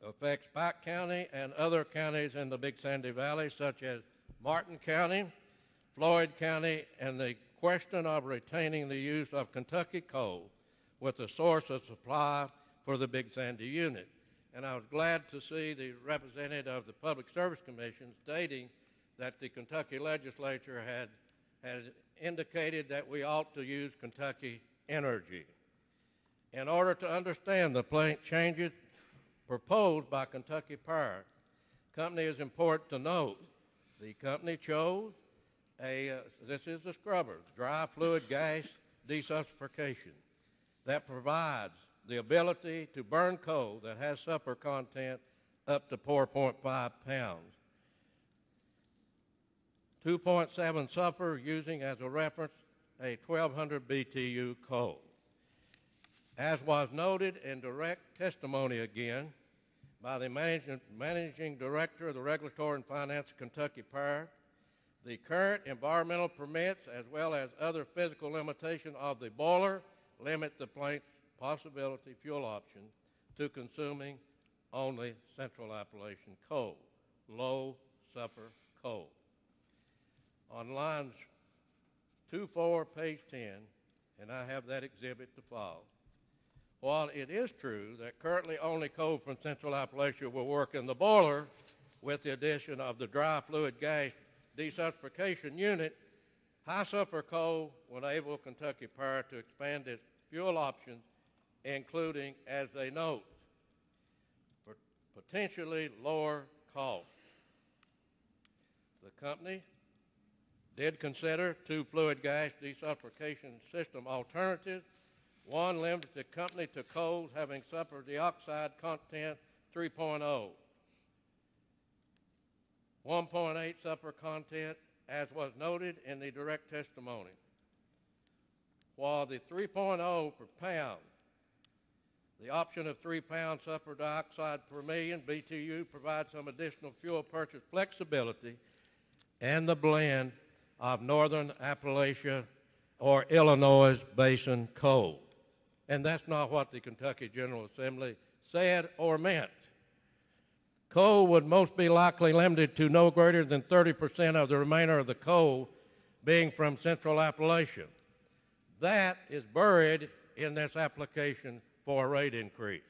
affects Pike County and other counties in the Big Sandy Valley, such as Martin County, Floyd County, and the question of retaining the use of Kentucky coal with a source of supply for the Big Sandy unit. And I was glad to see the representative of the Public Service Commission stating that the Kentucky legislature had indicated that we ought to use Kentucky energy. In order to understand the plant changes proposed by Kentucky Power, company is important to note the company chose this is the scrubbers, dry fluid gas desulfurication, that provides the ability to burn coal that has sulfur content up to 4.5 pounds. 2.7 sulfur using as a reference a 1200 BTU coal. As was noted in direct testimony again by the managing director of the Regulatory and Finance of Kentucky Power, the current environmental permits as well as other physical limitation of the boiler limit the plant's possibility fuel option to consuming only Central Appalachian coal, low sulfur coal. On lines 2-4, page 10, and I have that exhibit to follow. While it is true that currently only coal from Central Appalachia will work in the boiler with the addition of the dry fluid gas desulfurication unit, high sulfur coal will enable Kentucky Power to expand its fuel options, including, as they note, for potentially lower costs. The company did consider two fluid gas desulfurication system alternatives. One limited the company to coals having sulfur dioxide content 3.0, 1.8 sulfur content, as was noted in the direct testimony. While the 3.0 per pound, the option of 3 pounds sulfur dioxide per million BTU provides some additional fuel purchase flexibility and the blend of Northern Appalachia or Illinois Basin coal. And that's not what the Kentucky General Assembly said or meant. Coal would most be likely limited to no greater than 30% of the remainder of the coal being from Central Appalachia. That is buried in this application for a rate increase.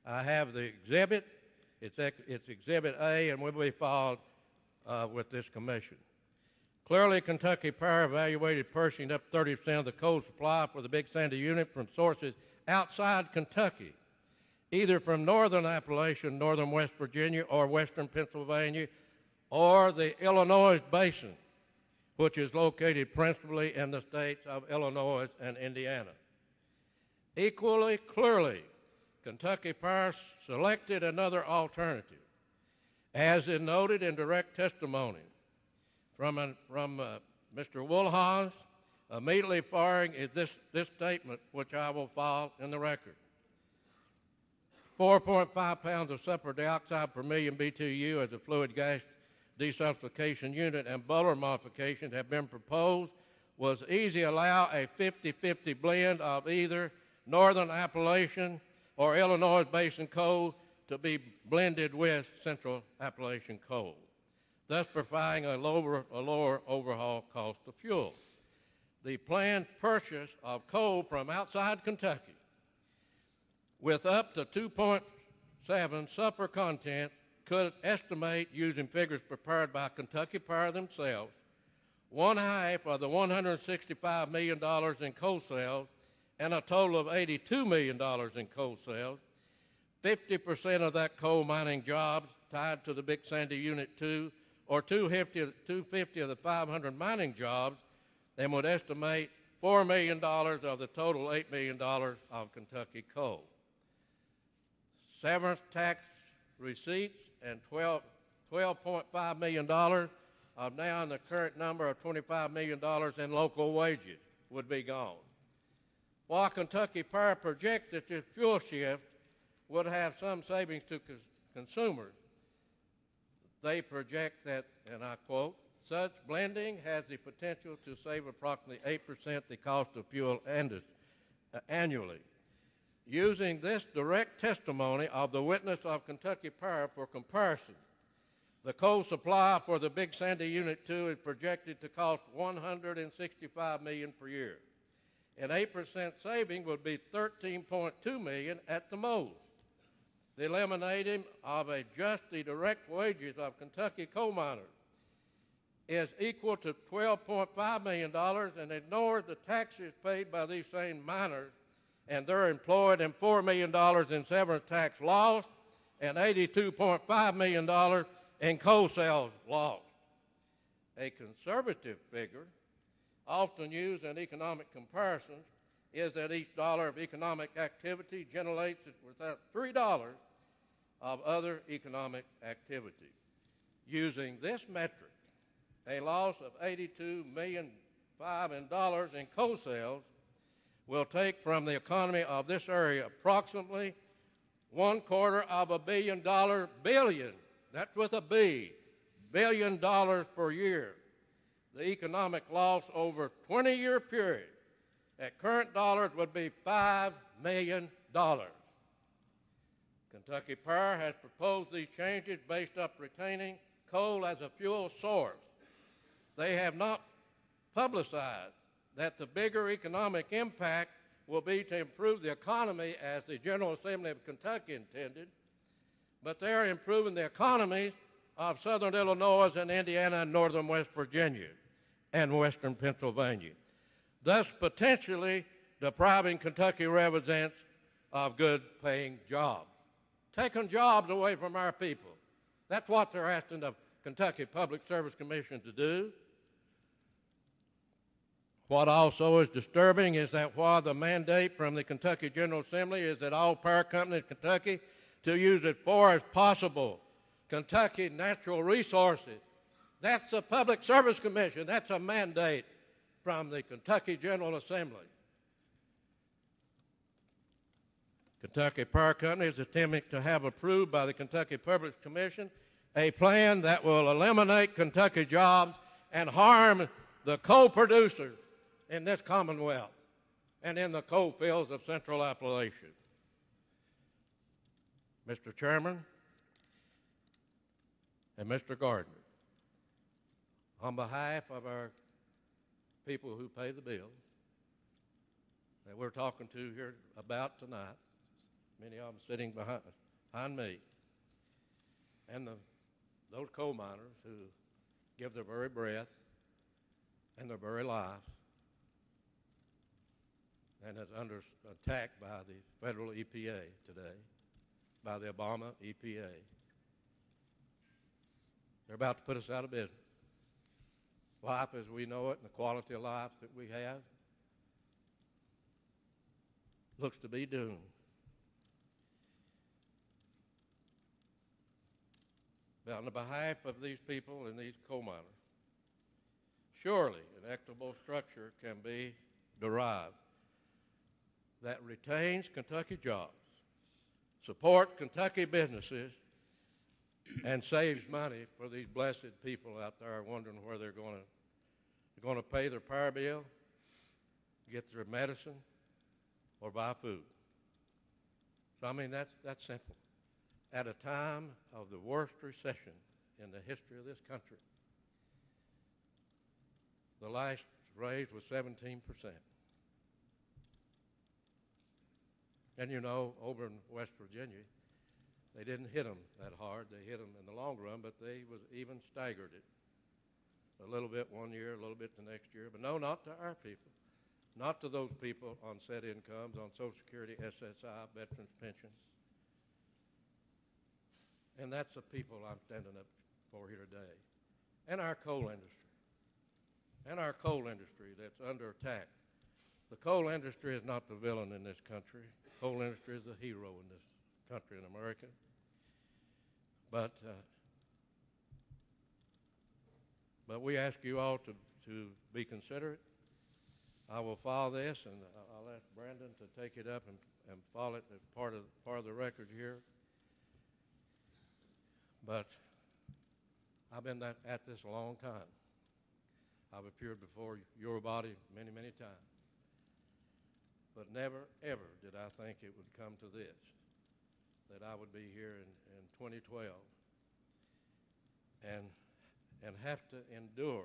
I have the exhibit. It's Exhibit A, and will be filed with this commission. Clearly, Kentucky Power evaluated purchasing up 30% of the coal supply for the Big Sandy unit from sources outside Kentucky, either from Northern Appalachia, Northern West Virginia, or Western Pennsylvania, or the Illinois Basin, which is located principally in the states of Illinois and Indiana. Equally clearly, Kentucky Power selected another alternative. As is noted in direct testimony from Mr. Woolhaus, immediately following is this statement, which I will file in the record. 4.5 pounds of sulfur dioxide per million BTU as a fluid gas desulfication unit and boiler modifications have been proposed was easy allow a 50-50 blend of either Northern Appalachian or Illinois Basin coal to be blended with Central Appalachian coal, thus providing a lower overhaul cost of fuel. The planned purchase of coal from outside Kentucky with up to 2.7 sulfur content could estimate, using figures prepared by Kentucky Power themselves, one half of the $165 million in coal sales and a total of $82 million in coal sales. 50% of that coal mining jobs tied to the Big Sandy Unit 2, or 250 of the 500 mining jobs, and would estimate $4 million of the total $8 million of Kentucky coal. Severance tax receipts and $12.5 million of now in the current number of $25 million in local wages would be gone. While Kentucky Power projects that this fuel shift would have some savings to consumers, they project that, and I quote, such blending has the potential to save approximately 8% the cost of fuel annually. Using this direct testimony of the witness of Kentucky Power for comparison, the coal supply for the Big Sandy Unit 2 is projected to cost $165 million per year. An 8% saving would be $13.2 million at the most. The eliminating of the direct wages of Kentucky coal miners is equal to $12.5 million and ignores the taxes paid by these same miners and they're employed in $4 million in severance tax lost and $82.5 million in coal sales lost. A conservative figure often used in economic comparisons is that each dollar of economic activity generates without $3 of other economic activity. Using this metric, a loss of $82 million in coal sales will take from the economy of this area approximately $250 million, that's with a B, $billion per year. The economic loss over a 20-year period at current dollars would be $5 million. Kentucky Power has proposed these changes based on retaining coal as a fuel source. They have not publicized that the bigger economic impact will be to improve the economy as the General Assembly of Kentucky intended, but they are improving the economies of southern Illinois and Indiana and northern West Virginia and western Pennsylvania, thus potentially depriving Kentucky residents of good-paying jobs, taking jobs away from our people. That's what they're asking the Kentucky Public Service Commission to do. What also is disturbing is that while the mandate from the Kentucky General Assembly is that all power companies in Kentucky to use as far as possible Kentucky natural resources, that's the Public Service Commission. That's a mandate from the Kentucky General Assembly. Kentucky Power Company is attempting to have approved by the Kentucky Public Commission a plan that will eliminate Kentucky jobs and harm the coal producers in this Commonwealth and in the coal fields of Central Appalachia. Mr. Chairman and Mr. Gardner, on behalf of our people who pay the bills that we're talking to here about tonight, many of them sitting behind me, and those coal miners who give their very breath and their very life and is under attack by the federal EPA today, by the Obama EPA. They're about to put us out of business. Life as we know it and the quality of life that we have looks to be doomed. on the behalf of these people and these coal miners. Surely an equitable structure can be derived that retains Kentucky jobs, supports Kentucky businesses, and saves money for these blessed people out there wondering where they're going to pay their power bill, get their medicine, or buy food. So, I mean, that's simple. At a time of the worst recession in the history of this country, the last raise was 17%. And you know, over in West Virginia, they didn't hit them that hard. They hit them in the long run, but they was even staggered it. A little bit one year, a little bit the next year. But no, not to our people. Not to those people on set incomes, on Social Security, SSI, Veterans Pension. And that's the people I'm standing up for here today. And our coal industry. And our coal industry that's under attack. The coal industry is not the villain in this country. The coal industry is the hero in this country, in America. But we ask you all to be considerate. I will file this, and I'll ask Brandon to take it up and file it as part of the record here. But I've been at this a long time. I've appeared before your body many, many times. But never, ever did I think it would come to this, that I would be here in 2012 and have to endure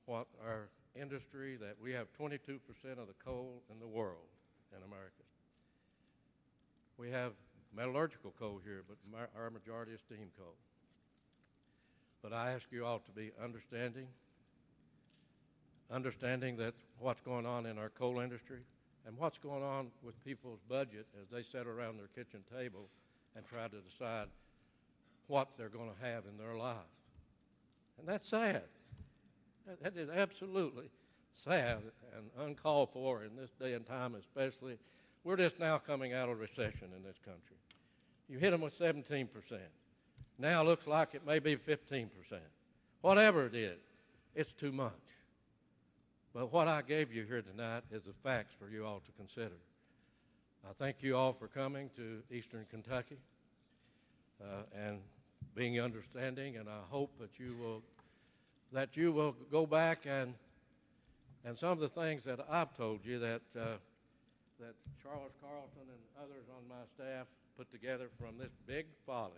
what our industry, that we have 22% of the coal in the world in America. We have metallurgical coal here, but our majority is steam coal. But I ask you all to be understanding that what's going on in our coal industry and what's going on with people's budget as they sit around their kitchen table and try to decide what they're going to have in their life. And that's sad. That is absolutely sad and uncalled for in this day and time especially. We're just now coming out of recession in this country. You hit them with 17%. Now it looks like it may be 15%. Whatever it is, it's too much. But what I gave you here tonight is the facts for you all to consider. I thank you all for coming to Eastern Kentucky and being understanding, and I hope that you will go back and some of the things that I've told you that Charles Carlton and others on my staff put together from this big filing,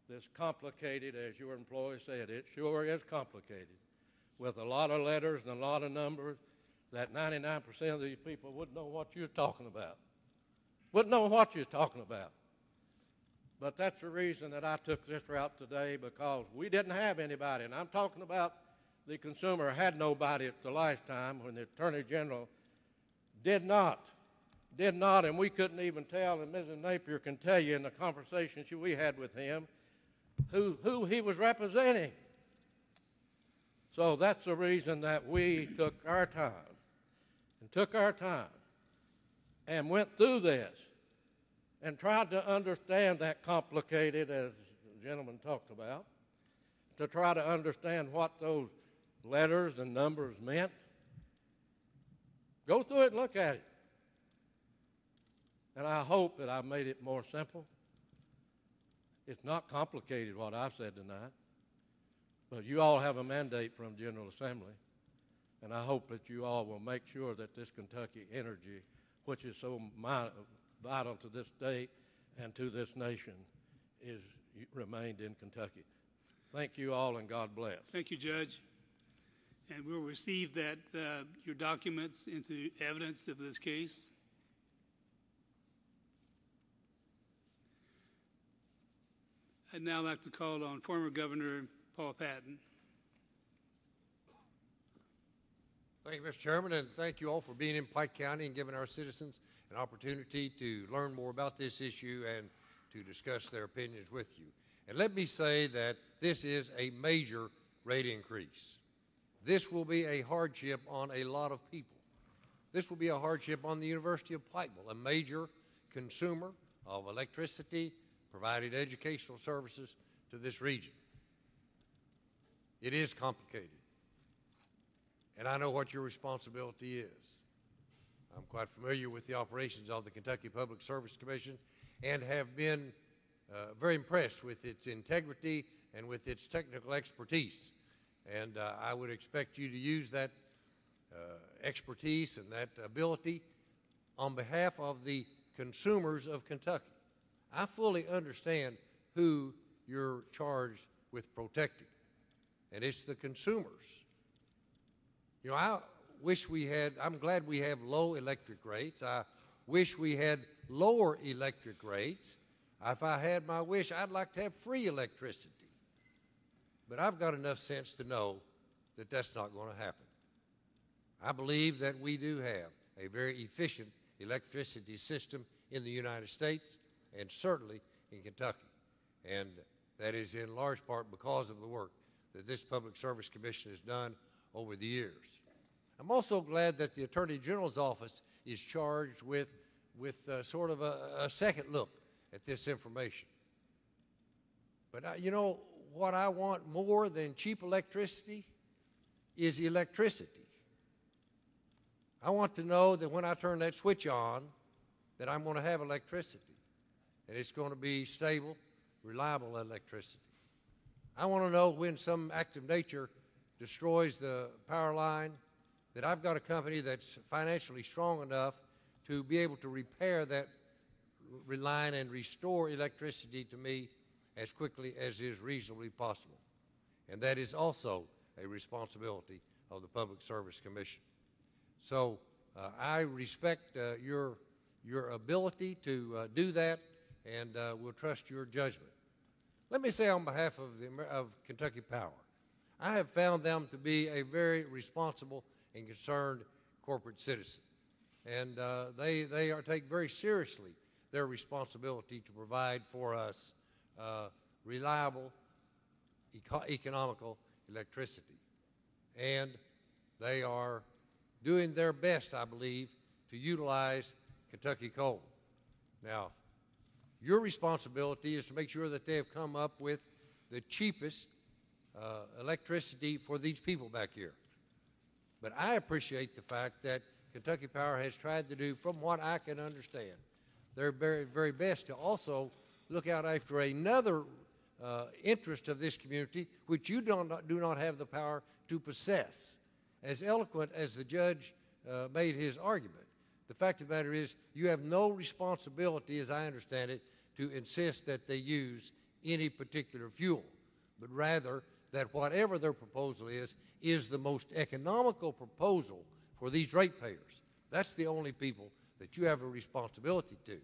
this complicated, as your employee said, it sure is complicated, with a lot of letters and a lot of numbers that 99% of these people wouldn't know what you're talking about. Wouldn't know what you're talking about. But that's the reason that I took this route today, because we didn't have anybody. And I'm talking about the consumer had nobody at the last time when the Attorney General did not, and we couldn't even tell, and Mrs. Napier can tell you in the conversations we had with him, who he was representing. So that's the reason that we took our time and went through this and tried to understand that complicated, as the gentleman talked about, to try to understand what those letters and numbers meant. Go through it and look at it. And I hope that I've made it more simple. It's not complicated what I've said tonight. But you all have a mandate from General Assembly, and I hope that you all will make sure that this Kentucky energy, which is so vital to this state and to this nation, is remained in Kentucky. Thank you all, and God bless. Thank you, Judge. And we'll receive that your documents into evidence of this case. I'd now like to call on former Governor Paul Patton. Thank you, Mr. Chairman, and thank you all for being in Pike County and giving our citizens an opportunity to learn more about this issue and to discuss their opinions with you. And let me say that this is a major rate increase. This will be a hardship on a lot of people. This will be a hardship on the University of Pikeville, a major consumer of electricity, providing educational services to this region. It is complicated. And I know what your responsibility is. I'm quite familiar with the operations of the Kentucky Public Service Commission and have been very impressed with its integrity and with its technical expertise. And I would expect you to use that expertise and that ability on behalf of the consumers of Kentucky. I fully understand who you're charged with protecting, and it's the consumers. You know, I'm glad we have low electric rates. I wish we had lower electric rates. If I had my wish, I'd like to have free electricity. But I've got enough sense to know that that's not going to happen. I believe that we do have a very efficient electricity system in the United States and certainly in Kentucky. And that is in large part because of the work that this Public Service Commission has done over the years. I'm also glad that the Attorney General's office is charged with sort of a second look at this information. But you know, what I want more than cheap electricity is electricity. I want to know that when I turn that switch on, that I'm going to have electricity, and it's going to be stable, reliable electricity. I want to know when some act of nature destroys the power line, that I've got a company that's financially strong enough to be able to repair that line and restore electricity to me as quickly as is reasonably possible. And that is also a responsibility of the Public Service Commission. So I respect your ability to do that, and will trust your judgment. Let me say on behalf of Kentucky Power, I have found them to be a very responsible and concerned corporate citizen. And they take very seriously their responsibility to provide for us reliable, economical electricity. And they are doing their best, I believe, to utilize Kentucky coal. Now, your responsibility is to make sure that they have come up with the cheapest electricity for these people back here. But I appreciate the fact that Kentucky Power has tried to do, from what I can understand, their very, very best to also look out after another interest of this community, which you do not have the power to possess. As eloquent as the judge made his argument, the fact of the matter is you have no responsibility, as I understand it, to insist that they use any particular fuel, but rather that whatever their proposal is the most economical proposal for these ratepayers. That's the only people that you have a responsibility to.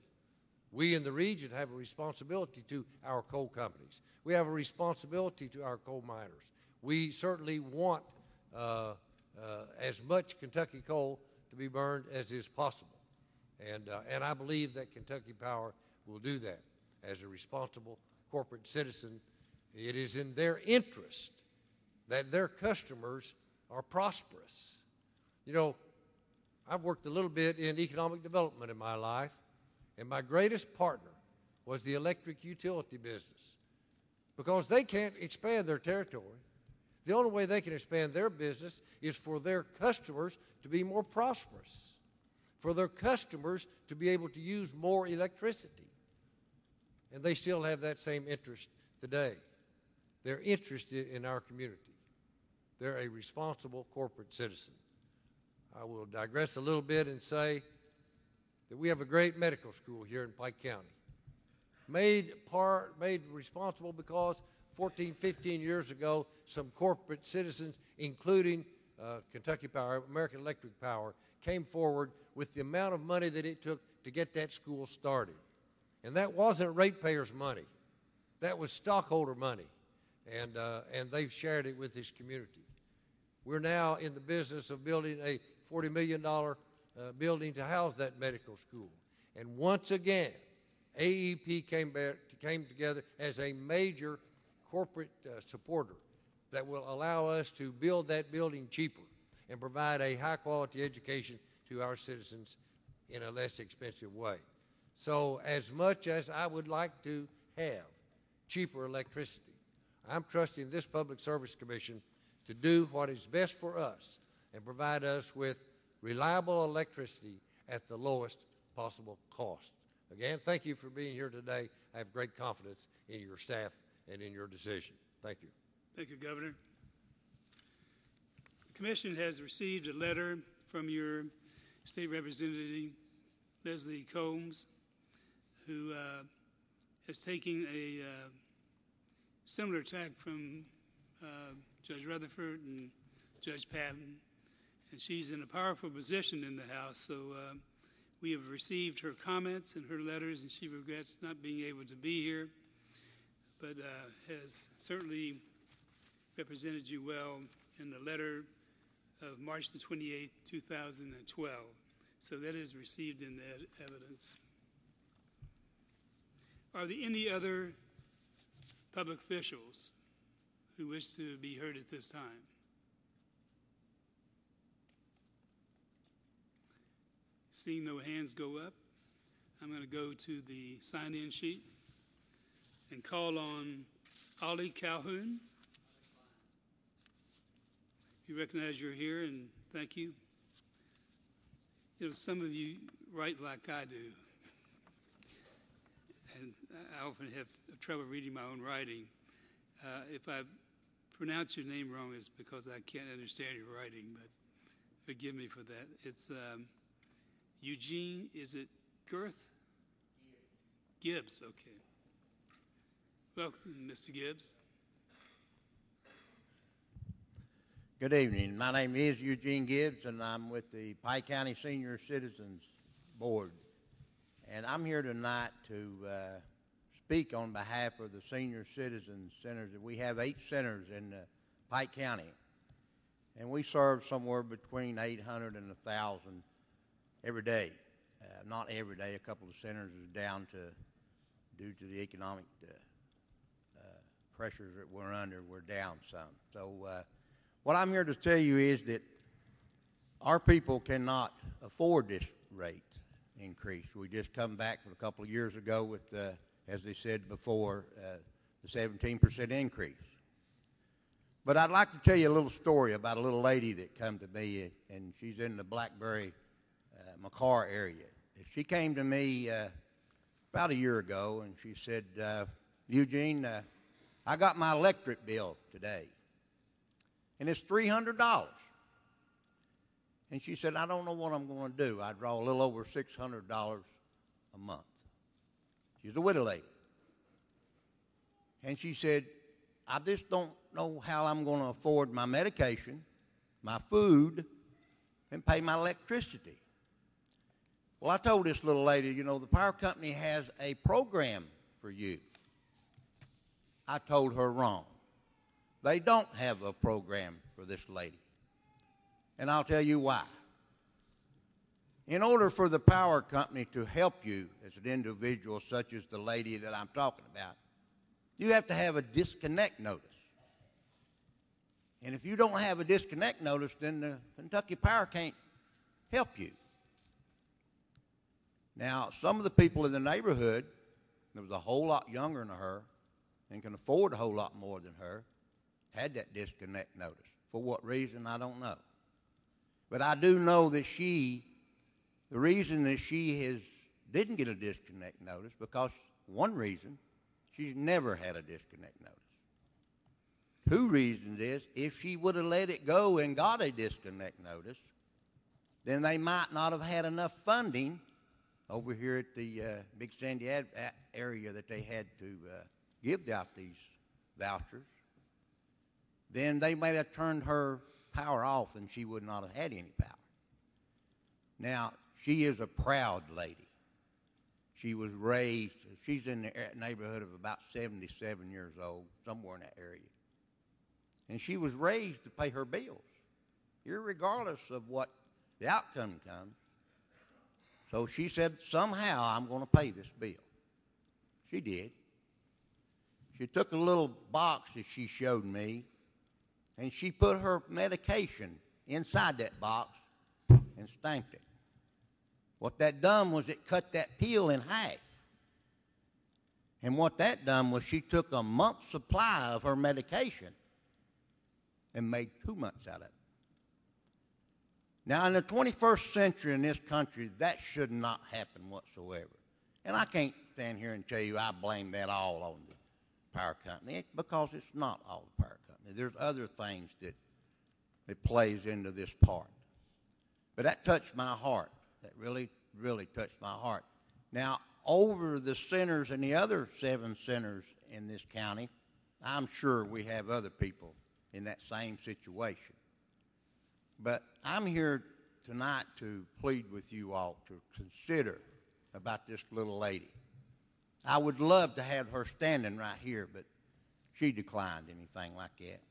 We in the region have a responsibility to our coal companies. We have a responsibility to our coal miners. We certainly want as much Kentucky coal to be burned as is possible. And I believe that Kentucky Power will do that. As a responsible corporate citizen, it is in their interest that their customers are prosperous. You know, I've worked a little bit in economic development in my life, and my greatest partner was the electric utility business, because they can't expand their territory. The only way they can expand their business is for their customers to be more prosperous, for their customers to be able to use more electricity. And they still have that same interest today. They're interested in our community. They're a responsible corporate citizen. I will digress a little bit and say that we have a great medical school here in Pike County, made responsible because 14, 15 years ago, some corporate citizens, including Kentucky Power, American Electric Power, came forward with the amount of money that it took to get that school started. And that wasn't ratepayers' money. That was stockholder money. And they've shared it with this community. We're now in the business of building a $40 million building to house that medical school. And once again, AEP came together as a major corporate supporter that will allow us to build that building cheaper and provide a high-quality education to our citizens in a less expensive way. So as much as I would like to have cheaper electricity, I'm trusting this Public Service Commission to do what is best for us and provide us with reliable electricity at the lowest possible cost. Again, thank you for being here today. I have great confidence in your staff and in your decision. Thank you. Thank you, Governor. The Commission has received a letter from your State Representative, Leslie Combs, who is taking a similar tack from Judge Rutherford and Judge Patton, and she's in a powerful position in the House, so we have received her comments and her letters, and she regrets not being able to be here, but has certainly represented you well in the letter of March the 28th, 2012. So that is received in that evidence. Are there any other public officials who wish to be heard at this time? Seeing no hands go up, I'm going to go to the sign-in sheet and call on Ollie Calhoun. You recognize you're here, and thank you. You know, some of you write like I do, and I often have trouble reading my own writing. If I pronounce your name wrong, it's because I can't understand your writing, but forgive me for that. It's Eugene, is it Girth? Gibbs, okay. Welcome, Mr. Gibbs. Good evening. My name is Eugene Gibbs, and I'm with the Pike County Senior Citizens Board. And I'm here tonight to speak on behalf of the senior citizen centers. We have 8 centers in Pike County, and we serve somewhere between 800 and 1,000 every day. Not every day. A couple of centers is down due to the economic pressures that we're under, we're down some. So what I'm here to tell you is that our people cannot afford this rate increase. We just come back from a couple of years ago with, as they said before, the 17% increase. But I'd like to tell you a little story about a little lady that come to me, and she's in the Blackberry, McCarr area. She came to me about a year ago, and she said, Eugene, I got my electric bill today, and it's $300. And she said, I don't know what I'm going to do. I draw a little over $600 a month. She's a widow lady. And she said, I just don't know how I'm going to afford my medication, my food, and pay my electricity. Well, I told this little lady, you know, the power company has a program for you. I told her wrong. They don't have a program for this lady. And I'll tell you why. In order for the power company to help you as an individual such as the lady that I'm talking about, you have to have a disconnect notice. And if you don't have a disconnect notice, then the Kentucky Power can't help you. Now, some of the people in the neighborhood that was a whole lot younger than her and can afford a whole lot more than her had that disconnect notice. For what reason, I don't know. But I do know that the reason that she didn't get a disconnect notice, because one reason, she's never had a disconnect notice. 2 reasons is, if she would have let it go and got a disconnect notice, then they might not have had enough funding over here at the Big Sandy area that they had to give out these vouchers. Then they might have turned her power off and she would not have had any power. Now, she is a proud lady. She was raised, she's in the neighborhood of about 77 years old, somewhere in that area. And she was raised to pay her bills, irregardless of what the outcome comes. So she said, somehow I'm going to pay this bill. She did. She took a little box that she showed me, and she put her medication inside that box and stamped it. What that done was it cut that pill in half. And what that done was she took a month's supply of her medication and made 2 months out of it. Now, in the 21st century in this country, that should not happen whatsoever. And I can't stand here and tell you I blame that all on the power company, because it's not all the power company. There's other things that plays into this part. But that touched my heart. That really, really touched my heart. Now, over the centers and the other 7 centers in this county, I'm sure we have other people in that same situation. But I'm here tonight to plead with you all to consider about this little lady. I would love to have her standing right here, but she declined anything like that.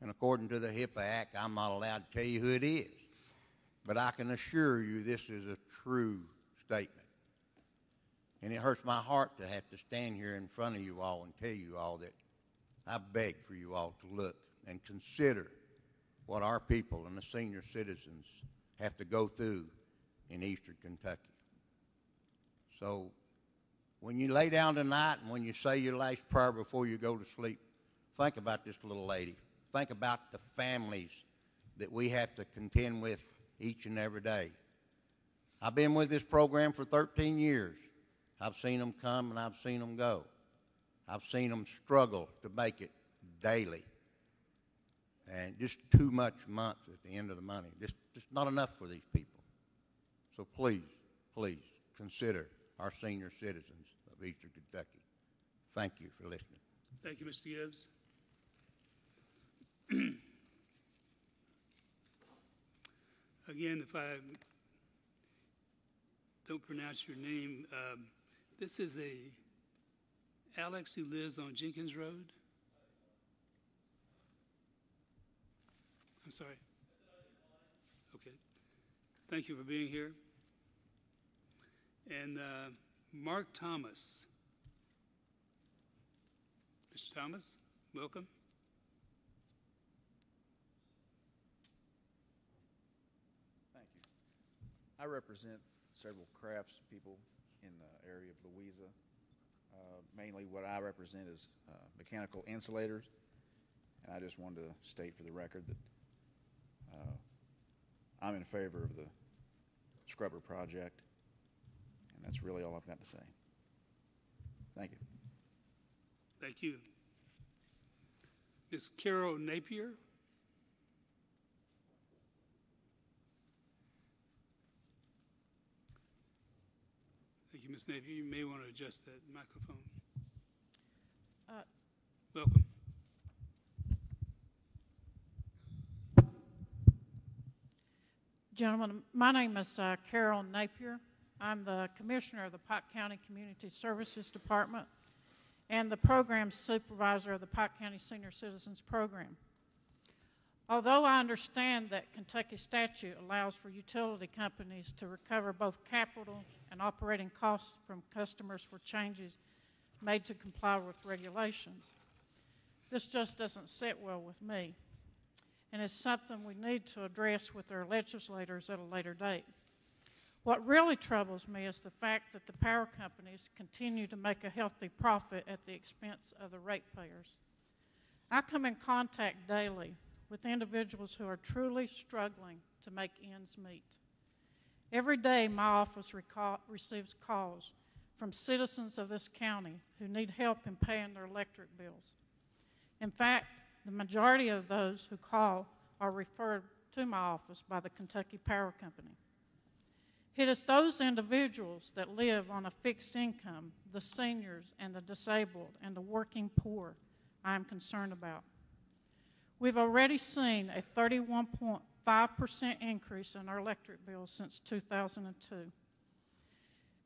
And according to the HIPAA Act, I'm not allowed to tell you who it is. But I can assure you this is a true statement. And it hurts my heart to have to stand here in front of you all and tell you all that I beg for you all to look and consider what our people and the senior citizens have to go through in eastern Kentucky. So when you lay down tonight and when you say your last prayer before you go to sleep, think about this little lady. Think about the families that we have to contend with each and every day. I've been with this program for 13 years. I've seen them come and I've seen them go. I've seen them struggle to make it daily. And just too much month at the end of the money. Just not enough for these people. So please, please consider our senior citizens of eastern Kentucky. Thank you for listening. Thank you, Mr. Gibbs. Again, if I don't pronounce your name, this is Alex who lives on Jenkins Road. I'm sorry. Okay. Thank you for being here. And Mark Thomas. Mr. Thomas, welcome. Thank you. I represent several crafts people in the area of Louisa. Mainly what I represent is mechanical insulators. And I just wanted to state for the record that I'm in favor of the scrubber project, and that's really all I've got to say. Thank you. Thank you. Ms. Carol Napier. Thank you, Ms. Napier. You may want to adjust that microphone. Welcome. Gentlemen, my name is Carol Napier. I'm the Commissioner of the Pike County Community Services Department and the Program Supervisor of the Pike County Senior Citizens Program. Although I understand that Kentucky statute allows for utility companies to recover both capital and operating costs from customers for changes made to comply with regulations, this just doesn't sit well with me, and it's something we need to address with our legislators at a later date. What really troubles me is the fact that the power companies continue to make a healthy profit at the expense of the ratepayers. I come in contact daily with individuals who are truly struggling to make ends meet. Every day, my office receives calls from citizens of this county who need help in paying their electric bills. In fact, the majority of those who call are referred to my office by the Kentucky Power Company. It is those individuals that live on a fixed income, the seniors and the disabled and the working poor, I am concerned about. We've already seen a 31.5% increase in our electric bills since 2002.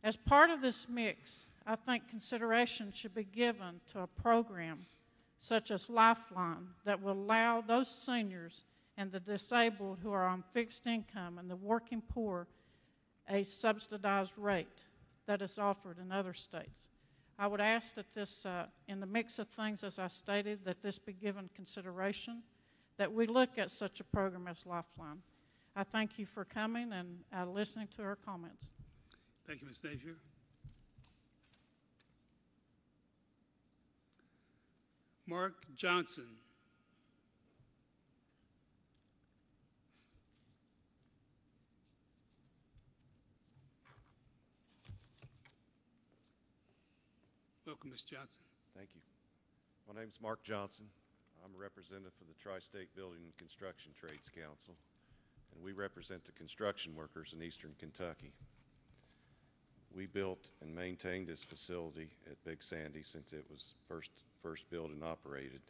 As part of this mix, I think consideration should be given to a program such as Lifeline that will allow those seniors and the disabled who are on fixed income and the working poor a subsidized rate that is offered in other states. I would ask that this, in the mix of things as I stated, that this be given consideration, that we look at such a program as Lifeline. I thank you for coming and listening to our comments. Thank you, Ms. Napier. Mark Johnson. Welcome, Mr. Johnson. Thank you. My name is Mark Johnson. I'm a representative for the Tri-State Building and Construction Trades Council, and we represent the construction workers in eastern Kentucky. We built and maintained this facility at Big Sandy since it was first built and operated,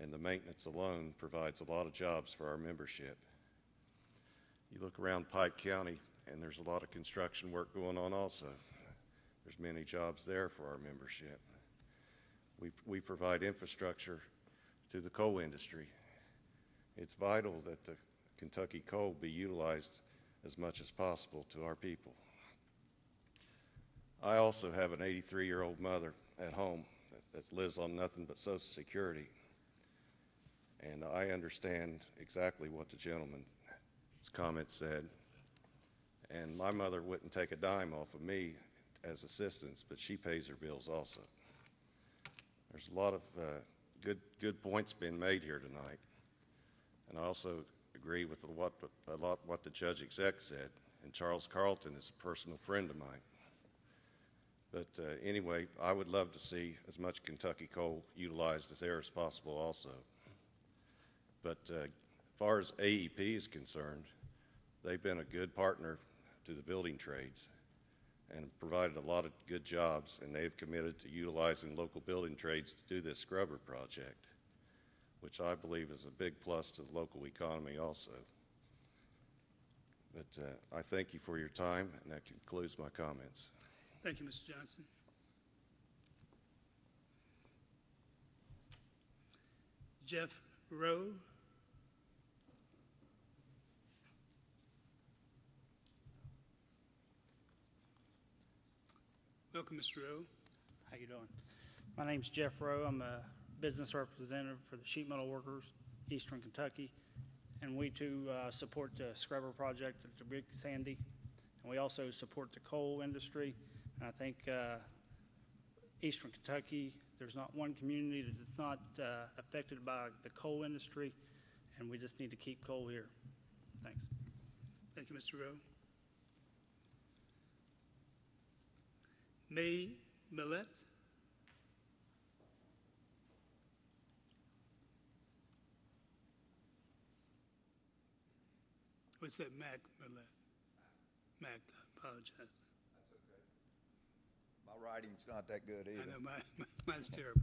and the maintenance alone provides a lot of jobs for our membership. You look around Pike County, and there's a lot of construction work going on also. There's many jobs there for our membership. We provide infrastructure to the coal industry. It's vital that the Kentucky coal be utilized as much as possible to our people. I also have an 83-year-old mother at home that lives on nothing but Social Security, and I understand exactly what the gentleman's comment said, and my mother wouldn't take a dime off of me as assistance, but she pays her bills also. There's a lot of good points being made here tonight, and I also agree with a lot what the judge exec said, and Charles Carlton is a personal friend of mine. But anyway, I would love to see as much Kentucky coal utilized as there as possible also. But as far as AEP is concerned, they've been a good partner to the building trades and provided a lot of good jobs, and they've committed to utilizing local building trades to do this scrubber project, which I believe is a big plus to the local economy also. But I thank you for your time, and that concludes my comments. Thank you, Mr. Johnson. Jeff Rowe. Welcome, Mr. Rowe. How you doing? My name's Jeff Rowe. I'm a business representative for the sheet metal workers, Eastern Kentucky, and we too support the scrubber project at the Big Sandy, and we also support the coal industry. And I think Eastern Kentucky, there's not one community that's not affected by the coal industry, and we just need to keep coal here. Thanks. Thank you, Mr. Rowe. May Millett. What's that, Mac Millett? Mac, I apologize. That's okay. My writing's not that good either. I know, mine's terrible.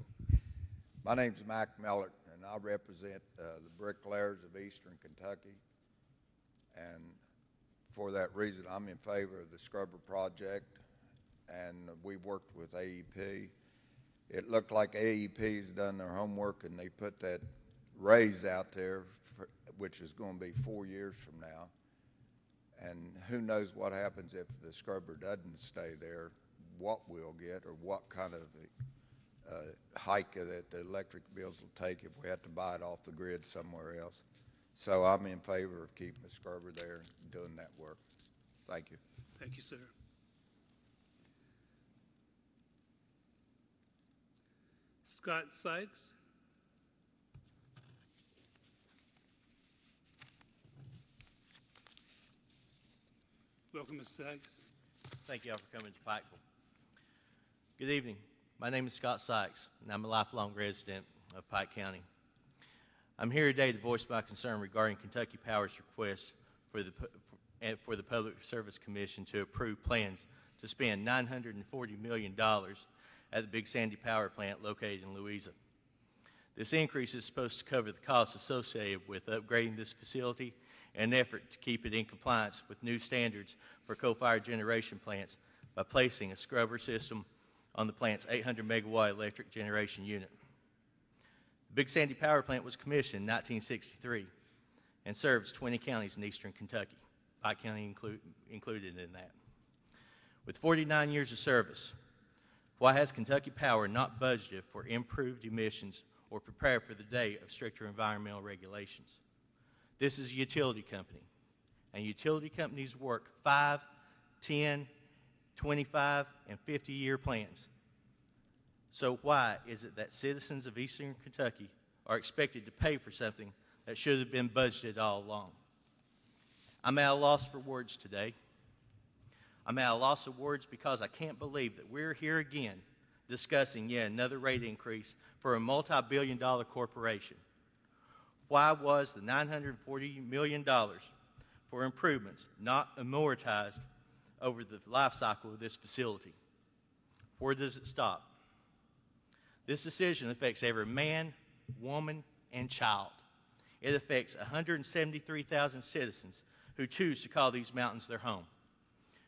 My name's Mac Mellert, and I represent the bricklayers of Eastern Kentucky. And for that reason, I'm in favor of the scrubber project, and we've worked with AEP. It looked like AEP's done their homework, and they put that raise out there, which is going to be 4 years from now. And who knows what happens if the scrubber doesn't stay there, what we'll get, or what kind of hike that the electric bills will take if we have to buy it off the grid somewhere else. So I'm in favor of keeping the scrubber there and doing that work. Thank you. Thank you, sir. Scott Sykes. Welcome, Mr. Sykes. Thank you all for coming to Pikeville. Good evening. My name is Scott Sykes, and I'm a lifelong resident of Pike County. I'm here today to voice my concern regarding Kentucky Power's request for the Public Service Commission to approve plans to spend $940 million at the Big Sandy Power Plant located in Louisa. This increase is supposed to cover the costs associated with upgrading this facility in an effort to keep it in compliance with new standards for coal-fired generation plants by placing a scrubber system on the plant's 800 megawatt electric generation unit. The Big Sandy Power Plant was commissioned in 1963 and serves 20 counties in eastern Kentucky, Pike County included in that. With 49 years of service, why has Kentucky Power not budgeted for improved emissions or prepared for the day of stricter environmental regulations? This is a utility company, and utility companies work 5, 10, 25, and 50-year plans. So why is it that citizens of Eastern Kentucky are expected to pay for something that should have been budgeted all along? I'm at a loss for words today. I'm at a loss of words because I can't believe that we're here again discussing yet another rate increase for a multi-billion-dollar corporation. Why was the $940 million for improvements not amortized over the life cycle of this facility? Where does it stop? This decision affects every man, woman, and child. It affects 173,000 citizens who choose to call these mountains their home,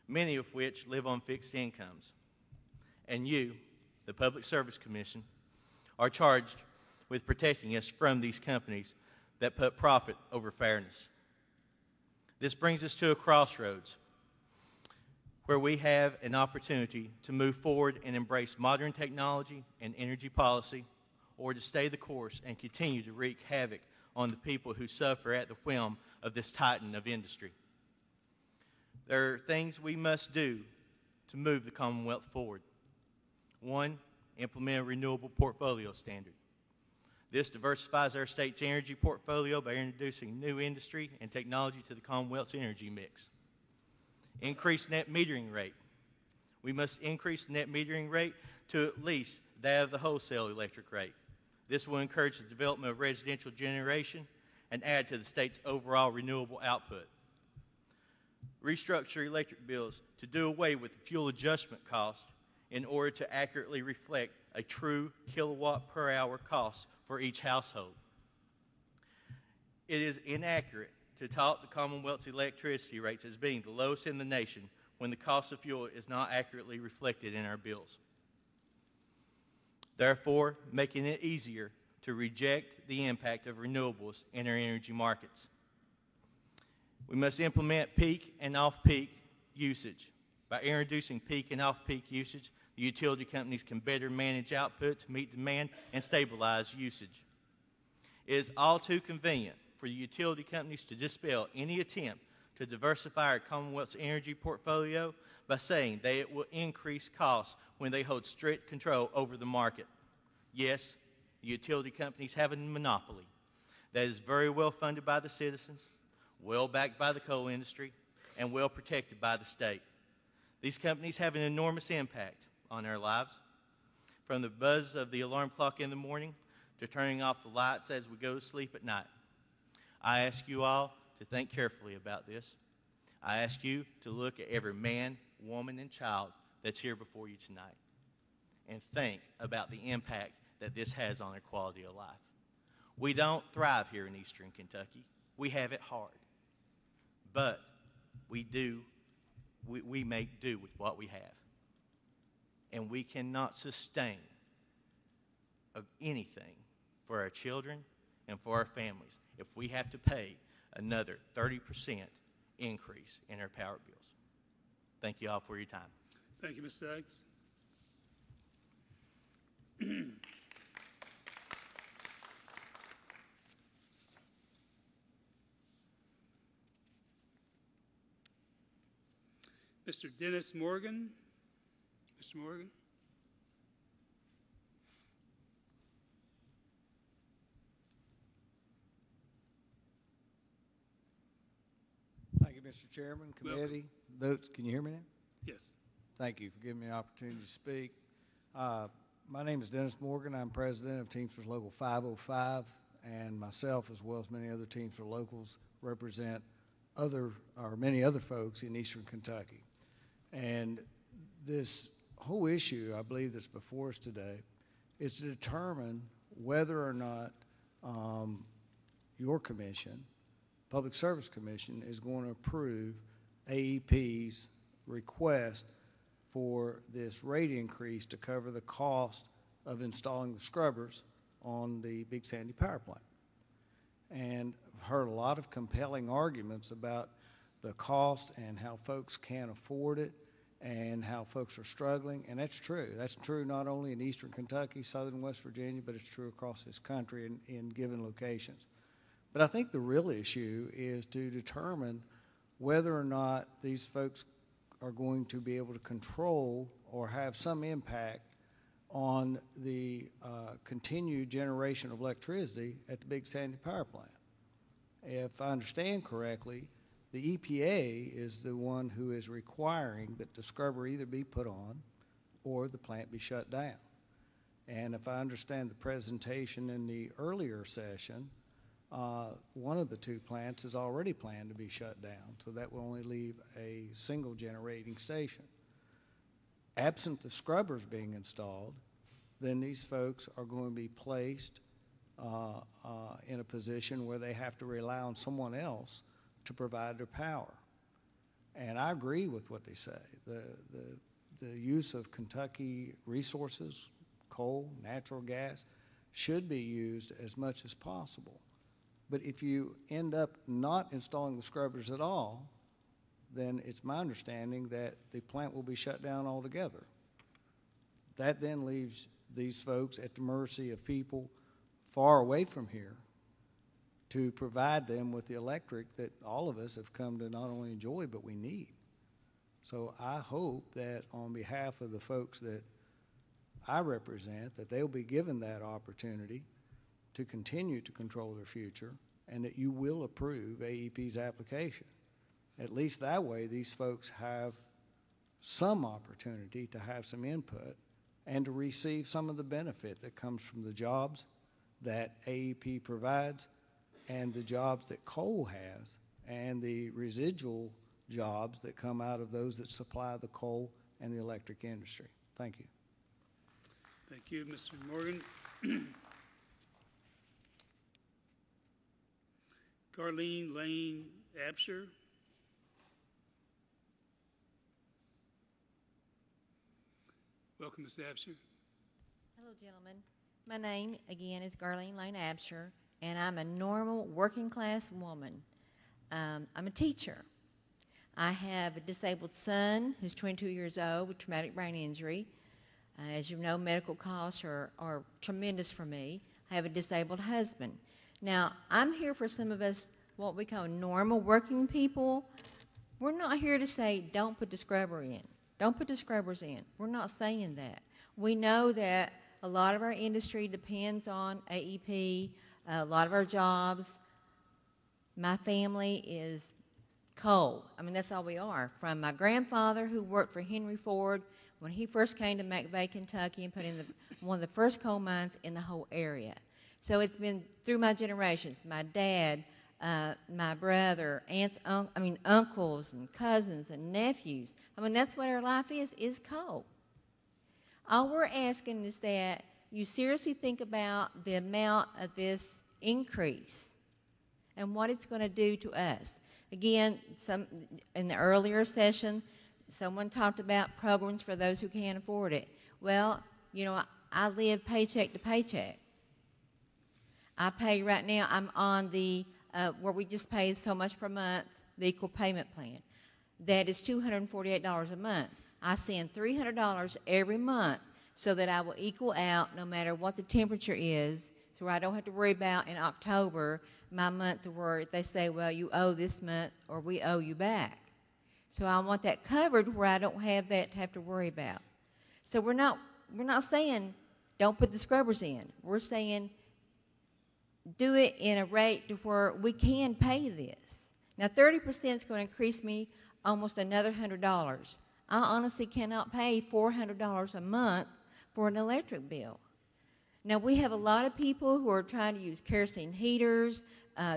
many of which live on fixed incomes. And you, the Public Service Commission, are charged with protecting us from these companies that put profit over fairness. This brings us to a crossroads where we have an opportunity to move forward and embrace modern technology and energy policy, or to stay the course and continue to wreak havoc on the people who suffer at the whim of this titan of industry. There are things we must do to move the Commonwealth forward. One, implement a renewable portfolio standard. This diversifies our state's energy portfolio by introducing new industry and technology to the Commonwealth's energy mix. Increase net metering rate. We must increase the net metering rate to at least that of the wholesale electric rate. This will encourage the development of residential generation and add to the state's overall renewable output. Restructure electric bills to do away with the fuel adjustment cost in order to accurately reflect a true kilowatt per hour cost for each household. It is inaccurate to tout the Commonwealth's electricity rates as being the lowest in the nation when the cost of fuel is not accurately reflected in our bills. Therefore, making it easier to reject the impact of renewables in our energy markets. We must implement peak and off-peak usage. By introducing peak and off-peak usage, the utility companies can better manage output to meet demand and stabilize usage. It is all too convenient for the utility companies to dispel any attempt to diversify our Commonwealth's energy portfolio by saying that it will increase costs when they hold strict control over the market. Yes, the utility companies have a monopoly that is very well funded by the citizens, well backed by the coal industry, and well protected by the state. These companies have an enormous impact on our lives, from the buzz of the alarm clock in the morning to turning off the lights as we go to sleep at night. I ask you all to think carefully about this. I ask you to look at every man, woman, and child that's here before you tonight and think about the impact that this has on their quality of life. We don't thrive here in Eastern Kentucky. We have it hard. But we make do with what we have. And we cannot sustain anything for our children and for our families if we have to pay another 30% increase in our power bills. Thank you all for your time. Thank you, Mr. Sykes. Mr. Dennis Morgan. Mr. Morgan. Thank you, Mr. Chairman, committee. Those, can you hear me now? Yes. Thank you for giving me an opportunity to speak. My name is Dennis Morgan. I'm president of Teamsters Local 505, and myself, as well as many other Teamsters locals, represent many other folks in Eastern Kentucky. And this whole issue, I believe, that's before us today is to determine whether or not your commission, Public Service Commission, is going to approve AEP's request for this rate increase to cover the cost of installing the scrubbers on the Big Sandy power plant. And I've heard a lot of compelling arguments about the cost and how folks can't afford it and how folks are struggling, and that's true. That's true not only in Eastern Kentucky, Southern West Virginia, but it's true across this country in given locations. But I think the real issue is to determine whether or not these folks are going to be able to control or have some impact on the continued generation of electricity at the Big Sandy Power Plant. If I understand correctly, the EPA is the one who is requiring that the scrubber either be put on or the plant be shut down. And if I understand the presentation in the earlier session, one of the two plants is already planned to be shut down, so that will only leave a single generating station. Absent the scrubbers being installed, then these folks are going to be placed in a position where they have to rely on someone else to provide their power. And I agree with what they say. The use of Kentucky resources, coal, natural gas, should be used as much as possible. But if you end up not installing the scrubbers at all, then it's my understanding that the plant will be shut down altogether. That then leaves these folks at the mercy of people far away from here to provide them with the electric that all of us have come to not only enjoy, but we need. So I hope that on behalf of the folks that I represent, that they'll be given that opportunity to continue to control their future, and that you will approve AEP's application. At least that way, these folks have some opportunity to have some input and to receive some of the benefit that comes from the jobs that AEP provides and the jobs that coal has and the residual jobs that come out of those that supply the coal and the electric industry. Thank you. Thank you, Mr. Morgan. Garlene Lane Absher. Welcome, Ms. Absher. Hello, gentlemen. My name, again, is Garlene Lane Absher, and I'm a normal working-class woman. I'm a teacher. I have a disabled son who's 22 years old with traumatic brain injury. As you know, medical costs are tremendous for me. I have a disabled husband. Now, I'm here for some of us, what we call normal working people. We're not here to say, don't put the scrubber in. Don't put the scrubbers in. We're not saying that. We know that a lot of our industry depends on AEP, a lot of our jobs. My family is coal. I mean, that's all we are. From my grandfather, who worked for Henry Ford when he first came to McVeigh, Kentucky, and put in one of the first coal mines in the whole area. So it's been through my generations. My dad, my brother, aunts, uncles and cousins and nephews. I mean, that's what our life is coal. All we're asking is that you seriously think about the amount of this increase and what it's going to do to us. Again, in the earlier session, someone talked about programs for those who can't afford it. Well, you know, I live paycheck to paycheck. I pay right now, I'm on the, where we just pay so much per month, the equal payment plan. That is $248 a month. I send $300 every month so that I will equal out no matter what the temperature is, so I don't have to worry about in October my month where they say, well, you owe this month or we owe you back. So I want that covered where I don't have that to have to worry about. So we're not saying don't put the scrubbers in. We're saying do it in a rate to where we can pay this. Now 30% is going to increase me almost another $100. I honestly cannot pay $400 a month for an electric bill. Now we have a lot of people who are trying to use kerosene heaters,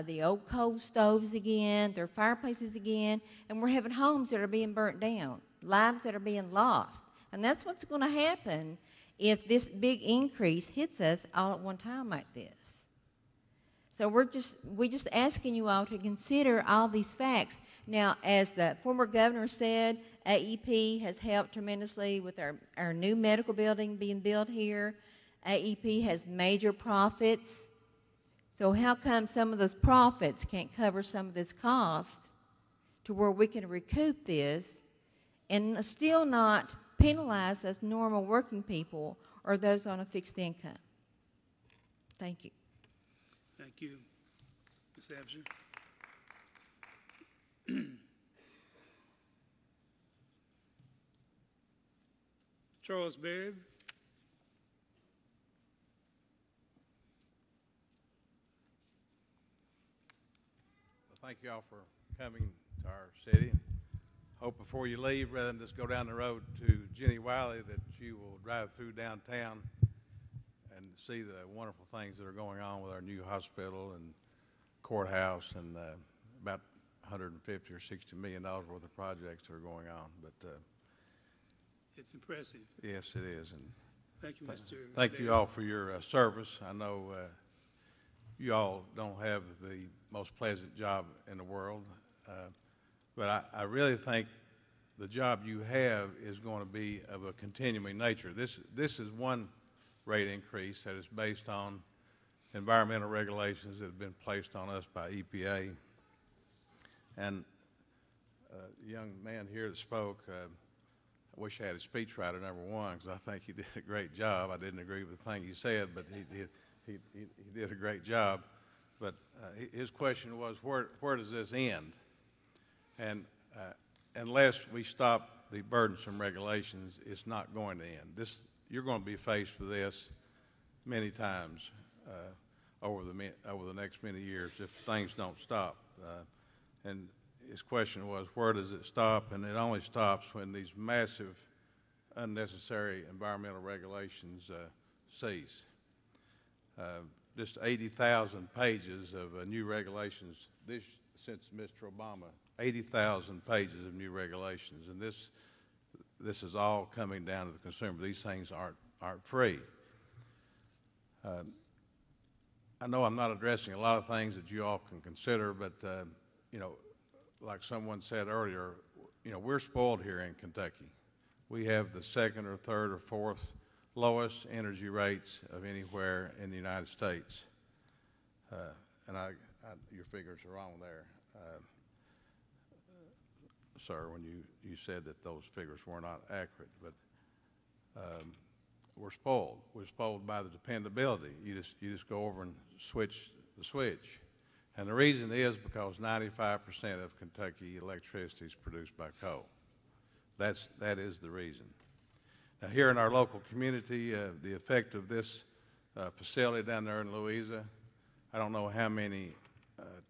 the old coal stoves again, their fireplaces again, and we're having homes that are being burnt down, lives that are being lost. And that's what's going to happen if this big increase hits us all at one time like this. So we're just asking you all to consider all these facts. Now, as the former governor said, AEP has helped tremendously with our new medical building being built here. AEP has major profits. So how come some of those profits can't cover some of this cost to where we can recoup this and still not penalize us normal working people or those on a fixed income? Thank you. Thank you, Ms. Absher. Charles Baird. thank you all for coming to our city. Hope before you leave, rather than just go down the road to Jenny Wiley, that you will drive through downtown and see the wonderful things that are going on with our new hospital and courthouse and about 150 or 60 million dollars worth of projects that are going on. But it's impressive. yes, it is. And thank you, Mr. Thank you all for your service. I know you all don't have the most pleasant job in the world, but I really think the job you have is going to be of a continuing nature. This is one rate increase that is based on environmental regulations that have been placed on us by EPA. And the young man here that spoke, I wish I had a speechwriter number one, because I think he did a great job. I didn't agree with the thing he said, but he did a great job. But his question was, where does this end? And unless we stop the burdensome regulations, it's not going to end. You're going to be faced with this many times over the next many years if things don't stop. And his question was, where does it stop? And it only stops when these massive, unnecessary environmental regulations cease. Just 80,000 pages of new regulations since Mr. Obama. 80,000 pages of new regulations, and this is all coming down to the consumer. These things aren't free. I know I'm not addressing a lot of things that you all can consider, but you know, like someone said earlier, you know, we're spoiled here in Kentucky. We have the second or third or fourth lowest energy rates of anywhere in the United States. And your figures are wrong there, sir, when you said that those figures were not accurate. But we're spoiled. We're spoiled by the dependability. You just go over and switch the switch. And the reason is because 95% of Kentucky electricity is produced by coal. That is the reason. Now, here in our local community, the effect of this facility down there in Louisa, I don't know how many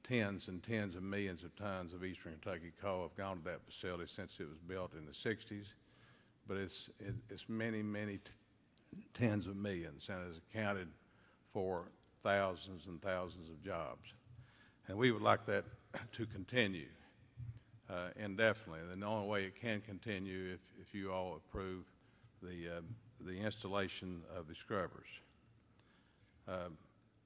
tens and tens of millions of tons of Eastern Kentucky coal have gone to that facility since it was built in the 60s, but it's many, many tens of millions, and has accounted for thousands and thousands of jobs. And we would like that to continue indefinitely. And the only way it can continue if you all approve the installation of the scrubbers.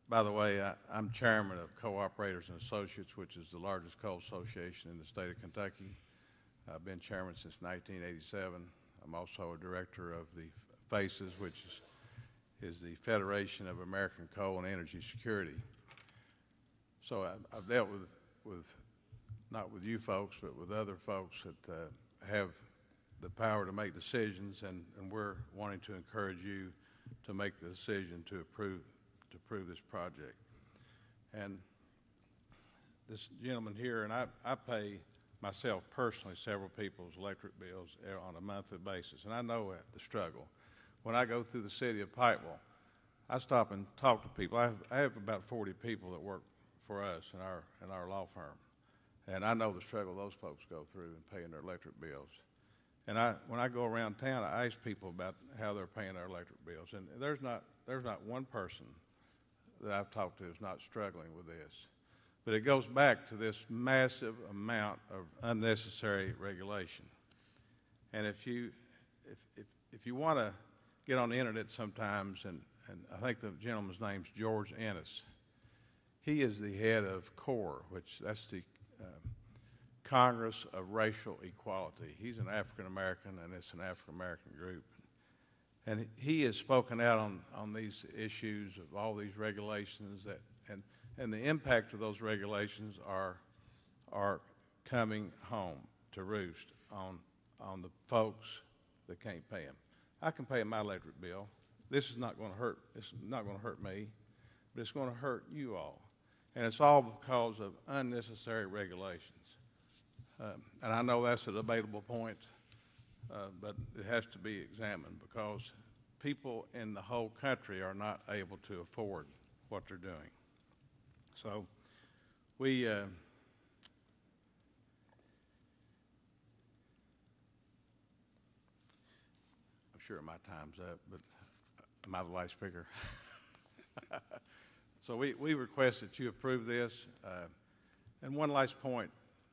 By the way, I'm chairman of Co-operators and Associates, which is the largest coal association in the state of Kentucky. I've been chairman since 1987. I'm also a director of the FACES, which is the Federation of American Coal and Energy Security. So I've dealt with not with you folks, but with other folks that have the power to make decisions, and we're wanting to encourage you to make the decision to approve this project. And this gentleman here, and I pay myself personally several people's electric bills on a monthly basis, and I know the struggle. When I go through the city of Pikeville, I stop and talk to people. I have about 40 people that work for us in our law firm, and I know the struggle those folks go through in paying their electric bills. And when I go around town, I ask people about how they're paying their electric bills, and there's not one person that I've talked to who's not struggling with this. But it goes back to this massive amount of unnecessary regulation. And if you want to get on the internet sometimes, and I think the gentleman's name's George Ennis. He is the head of CORE, which that's the Congress of Racial Equality. He's an African American, and it's an African American group. And he has spoken out on these issues of all these regulations and the impact of those regulations are coming home to roost on the folks that can't pay them. I can pay my electric bill. This is not going to hurt. It's not going to hurt me, but it's going to hurt you all. And it's all because of unnecessary regulations. And I know that's a debatable point, but it has to be examined because people in the whole country are not able to afford what they're doing. So we I'm sure my time's up, but am I the last speaker? So we request that you approve this. And one last point,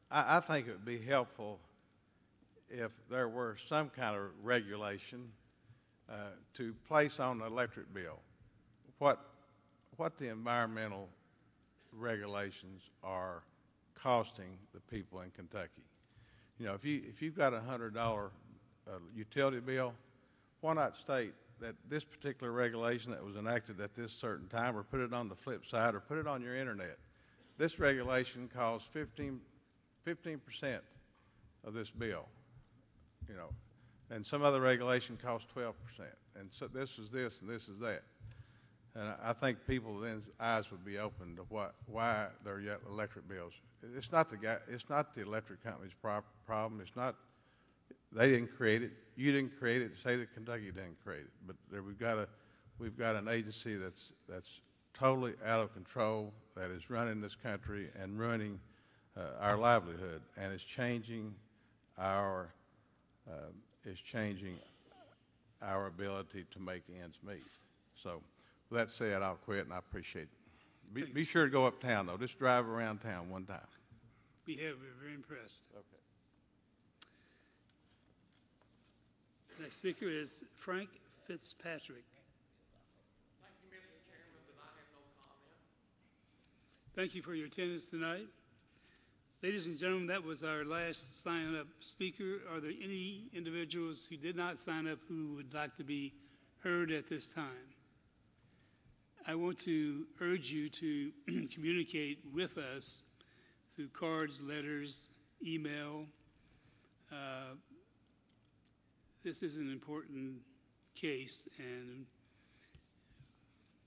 I think it would be helpful if there were some kind of regulation to place on the electric bill what the environmental regulations are costing the people in Kentucky. You know, if you've got a $100 utility bill, why not state that this particular regulation that was enacted at this certain time, or put it on the flip side, or put it on your internet. This regulation costs 15% of this bill, you know, and some other regulation costs 12%, and so this is this and this is that. And I think people then eyes would be open to why they're yet electric bills. It's not the electric company's problem. It's not, they didn't create it. You didn't create it. The state of Kentucky didn't create it. But we've got an agency that's totally out of control, that is running this country and ruining our livelihood, and is changing our ability to make ends meet. So. With that said, I'll quit, and I appreciate it. Be sure to go uptown, though. Just drive around town one time. We have. We're very impressed. Okay. Next speaker is Frank Fitzpatrick. Thank you, Mr. Chairman, but I have no comment. Thank you for your attendance tonight. Ladies and gentlemen, that was our last sign-up speaker. Are there any individuals who did not sign up who would like to be heard at this time? I want to urge you to communicate with us through cards, letters, email. This is an important case, and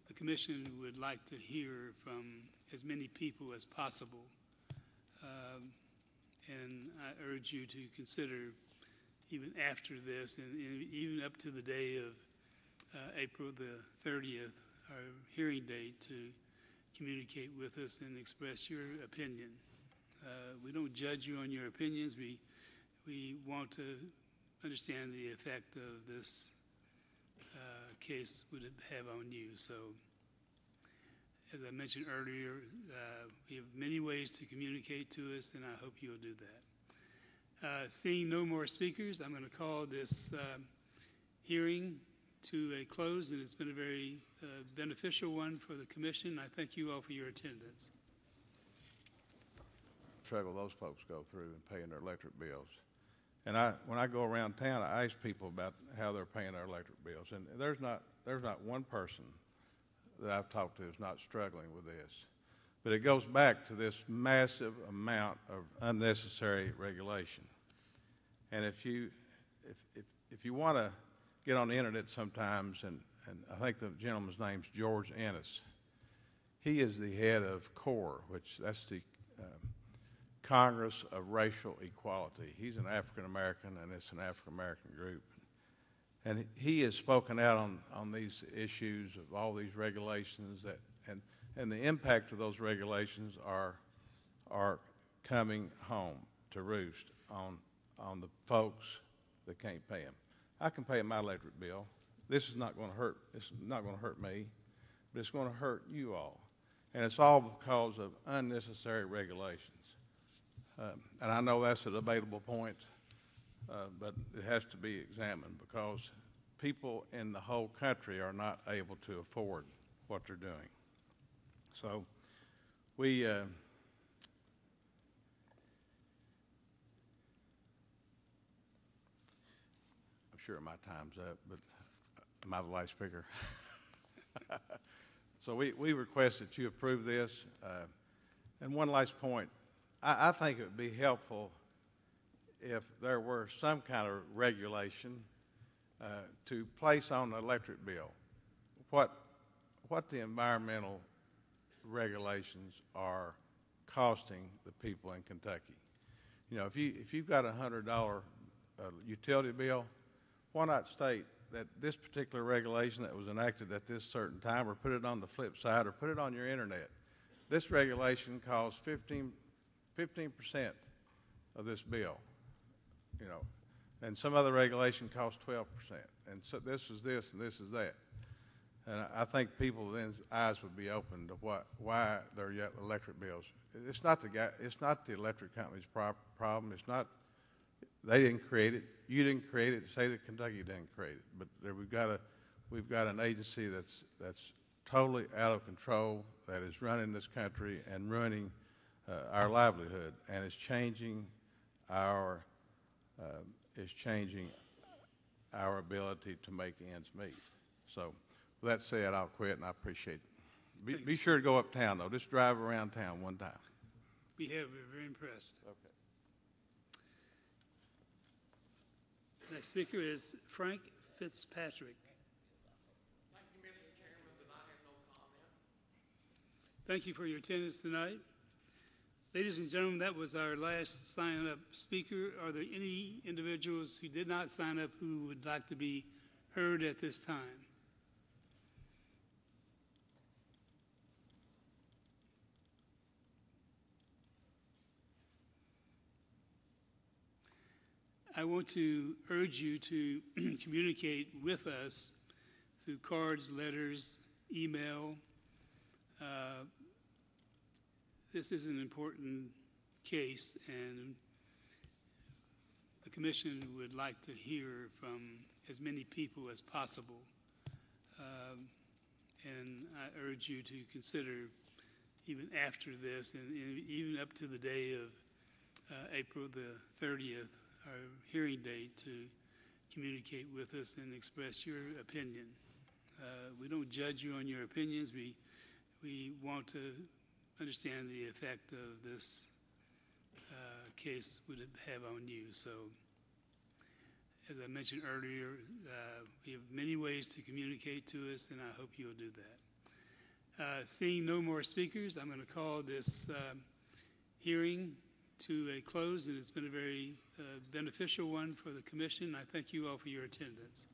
the Commission would like to hear from as many people as possible. And I urge you to consider, even after this, and even up to the day of April the 30th, our hearing date, to communicate with us and express your opinion. We don't judge you on your opinions. We want to understand the effect of this case would have on you. So, as I mentioned earlier, we have many ways to communicate to us, and I hope you'll do that. Seeing no more speakers, I'm going to call this hearing to a close, and it's been a very beneficial one for the Commission. I thank you all for your attendance. Struggle those folks go through in paying their electric bills. And when I go around town, I ask people about how they're paying their electric bills, and there's not one person that I've talked to who's not struggling with this. But it goes back to this massive amount of unnecessary regulation. And if you want to get on the internet sometimes, and I think the gentleman's name's George Ennis. He is the head of CORE, which that's the Congress of Racial Equality. He's an African American, and it's an African American group. And he has spoken out on these issues of all these regulations and the impact of those regulations are coming home to roost on the folks that can't pay them. I can pay my electric bill. This is not going to hurt. It's not going to hurt me, but it's going to hurt you all, and it's all because of unnecessary regulations. And I know that's a debatable point, but it has to be examined because people in the whole country are not able to afford what they're doing. So I'm sure my time's up, but am I the last speaker? So we request that you approve this. And one last point, I think it would be helpful if there were some kind of regulation to place on the electric bill what the environmental regulations are costing the people in Kentucky. You know, if you've got a $100 utility bill, why not state that this particular regulation that was enacted at this certain time, or put it on the flip side, or put it on your internet. This regulation costs 15% of this bill, you know, and some other regulation costs 12%. And so this is this and this is that. And I think people then eyes would be open to why their electric bills. It's not the electric company's problem. It's not, they didn't create it. You didn't create it. The state of Kentucky didn't create it. But we've got an agency that's totally out of control, that is running this country and ruining our livelihood, and is changing our ability to make ends meet. So, with that said, I'll quit, and I appreciate it. Be sure to go uptown, though. Just drive around town one time. We have. We're very impressed. Okay. Next speaker is Frank Fitzpatrick. Thank you, Mr. Chairman, but I have no comment. Thank you for your attendance tonight. Ladies and gentlemen, that was our last sign-up speaker. Are there any individuals who did not sign up who would like to be heard at this time? I want to urge you to communicate with us through cards, letters, email. This is an important case, and the Commission would like to hear from as many people as possible. And I urge you to consider, even after this, and even up to the day of April the 30th, our hearing date, to communicate with us and express your opinion. We don't judge you on your opinions. We want to understand the effect of this case would have on you. So, as I mentioned earlier, we have many ways to communicate to us, and I hope you'll do that. Seeing no more speakers, I'm going to call this hearing to a close, and it's been a very beneficial one for the Commission. I thank you all for your attendance.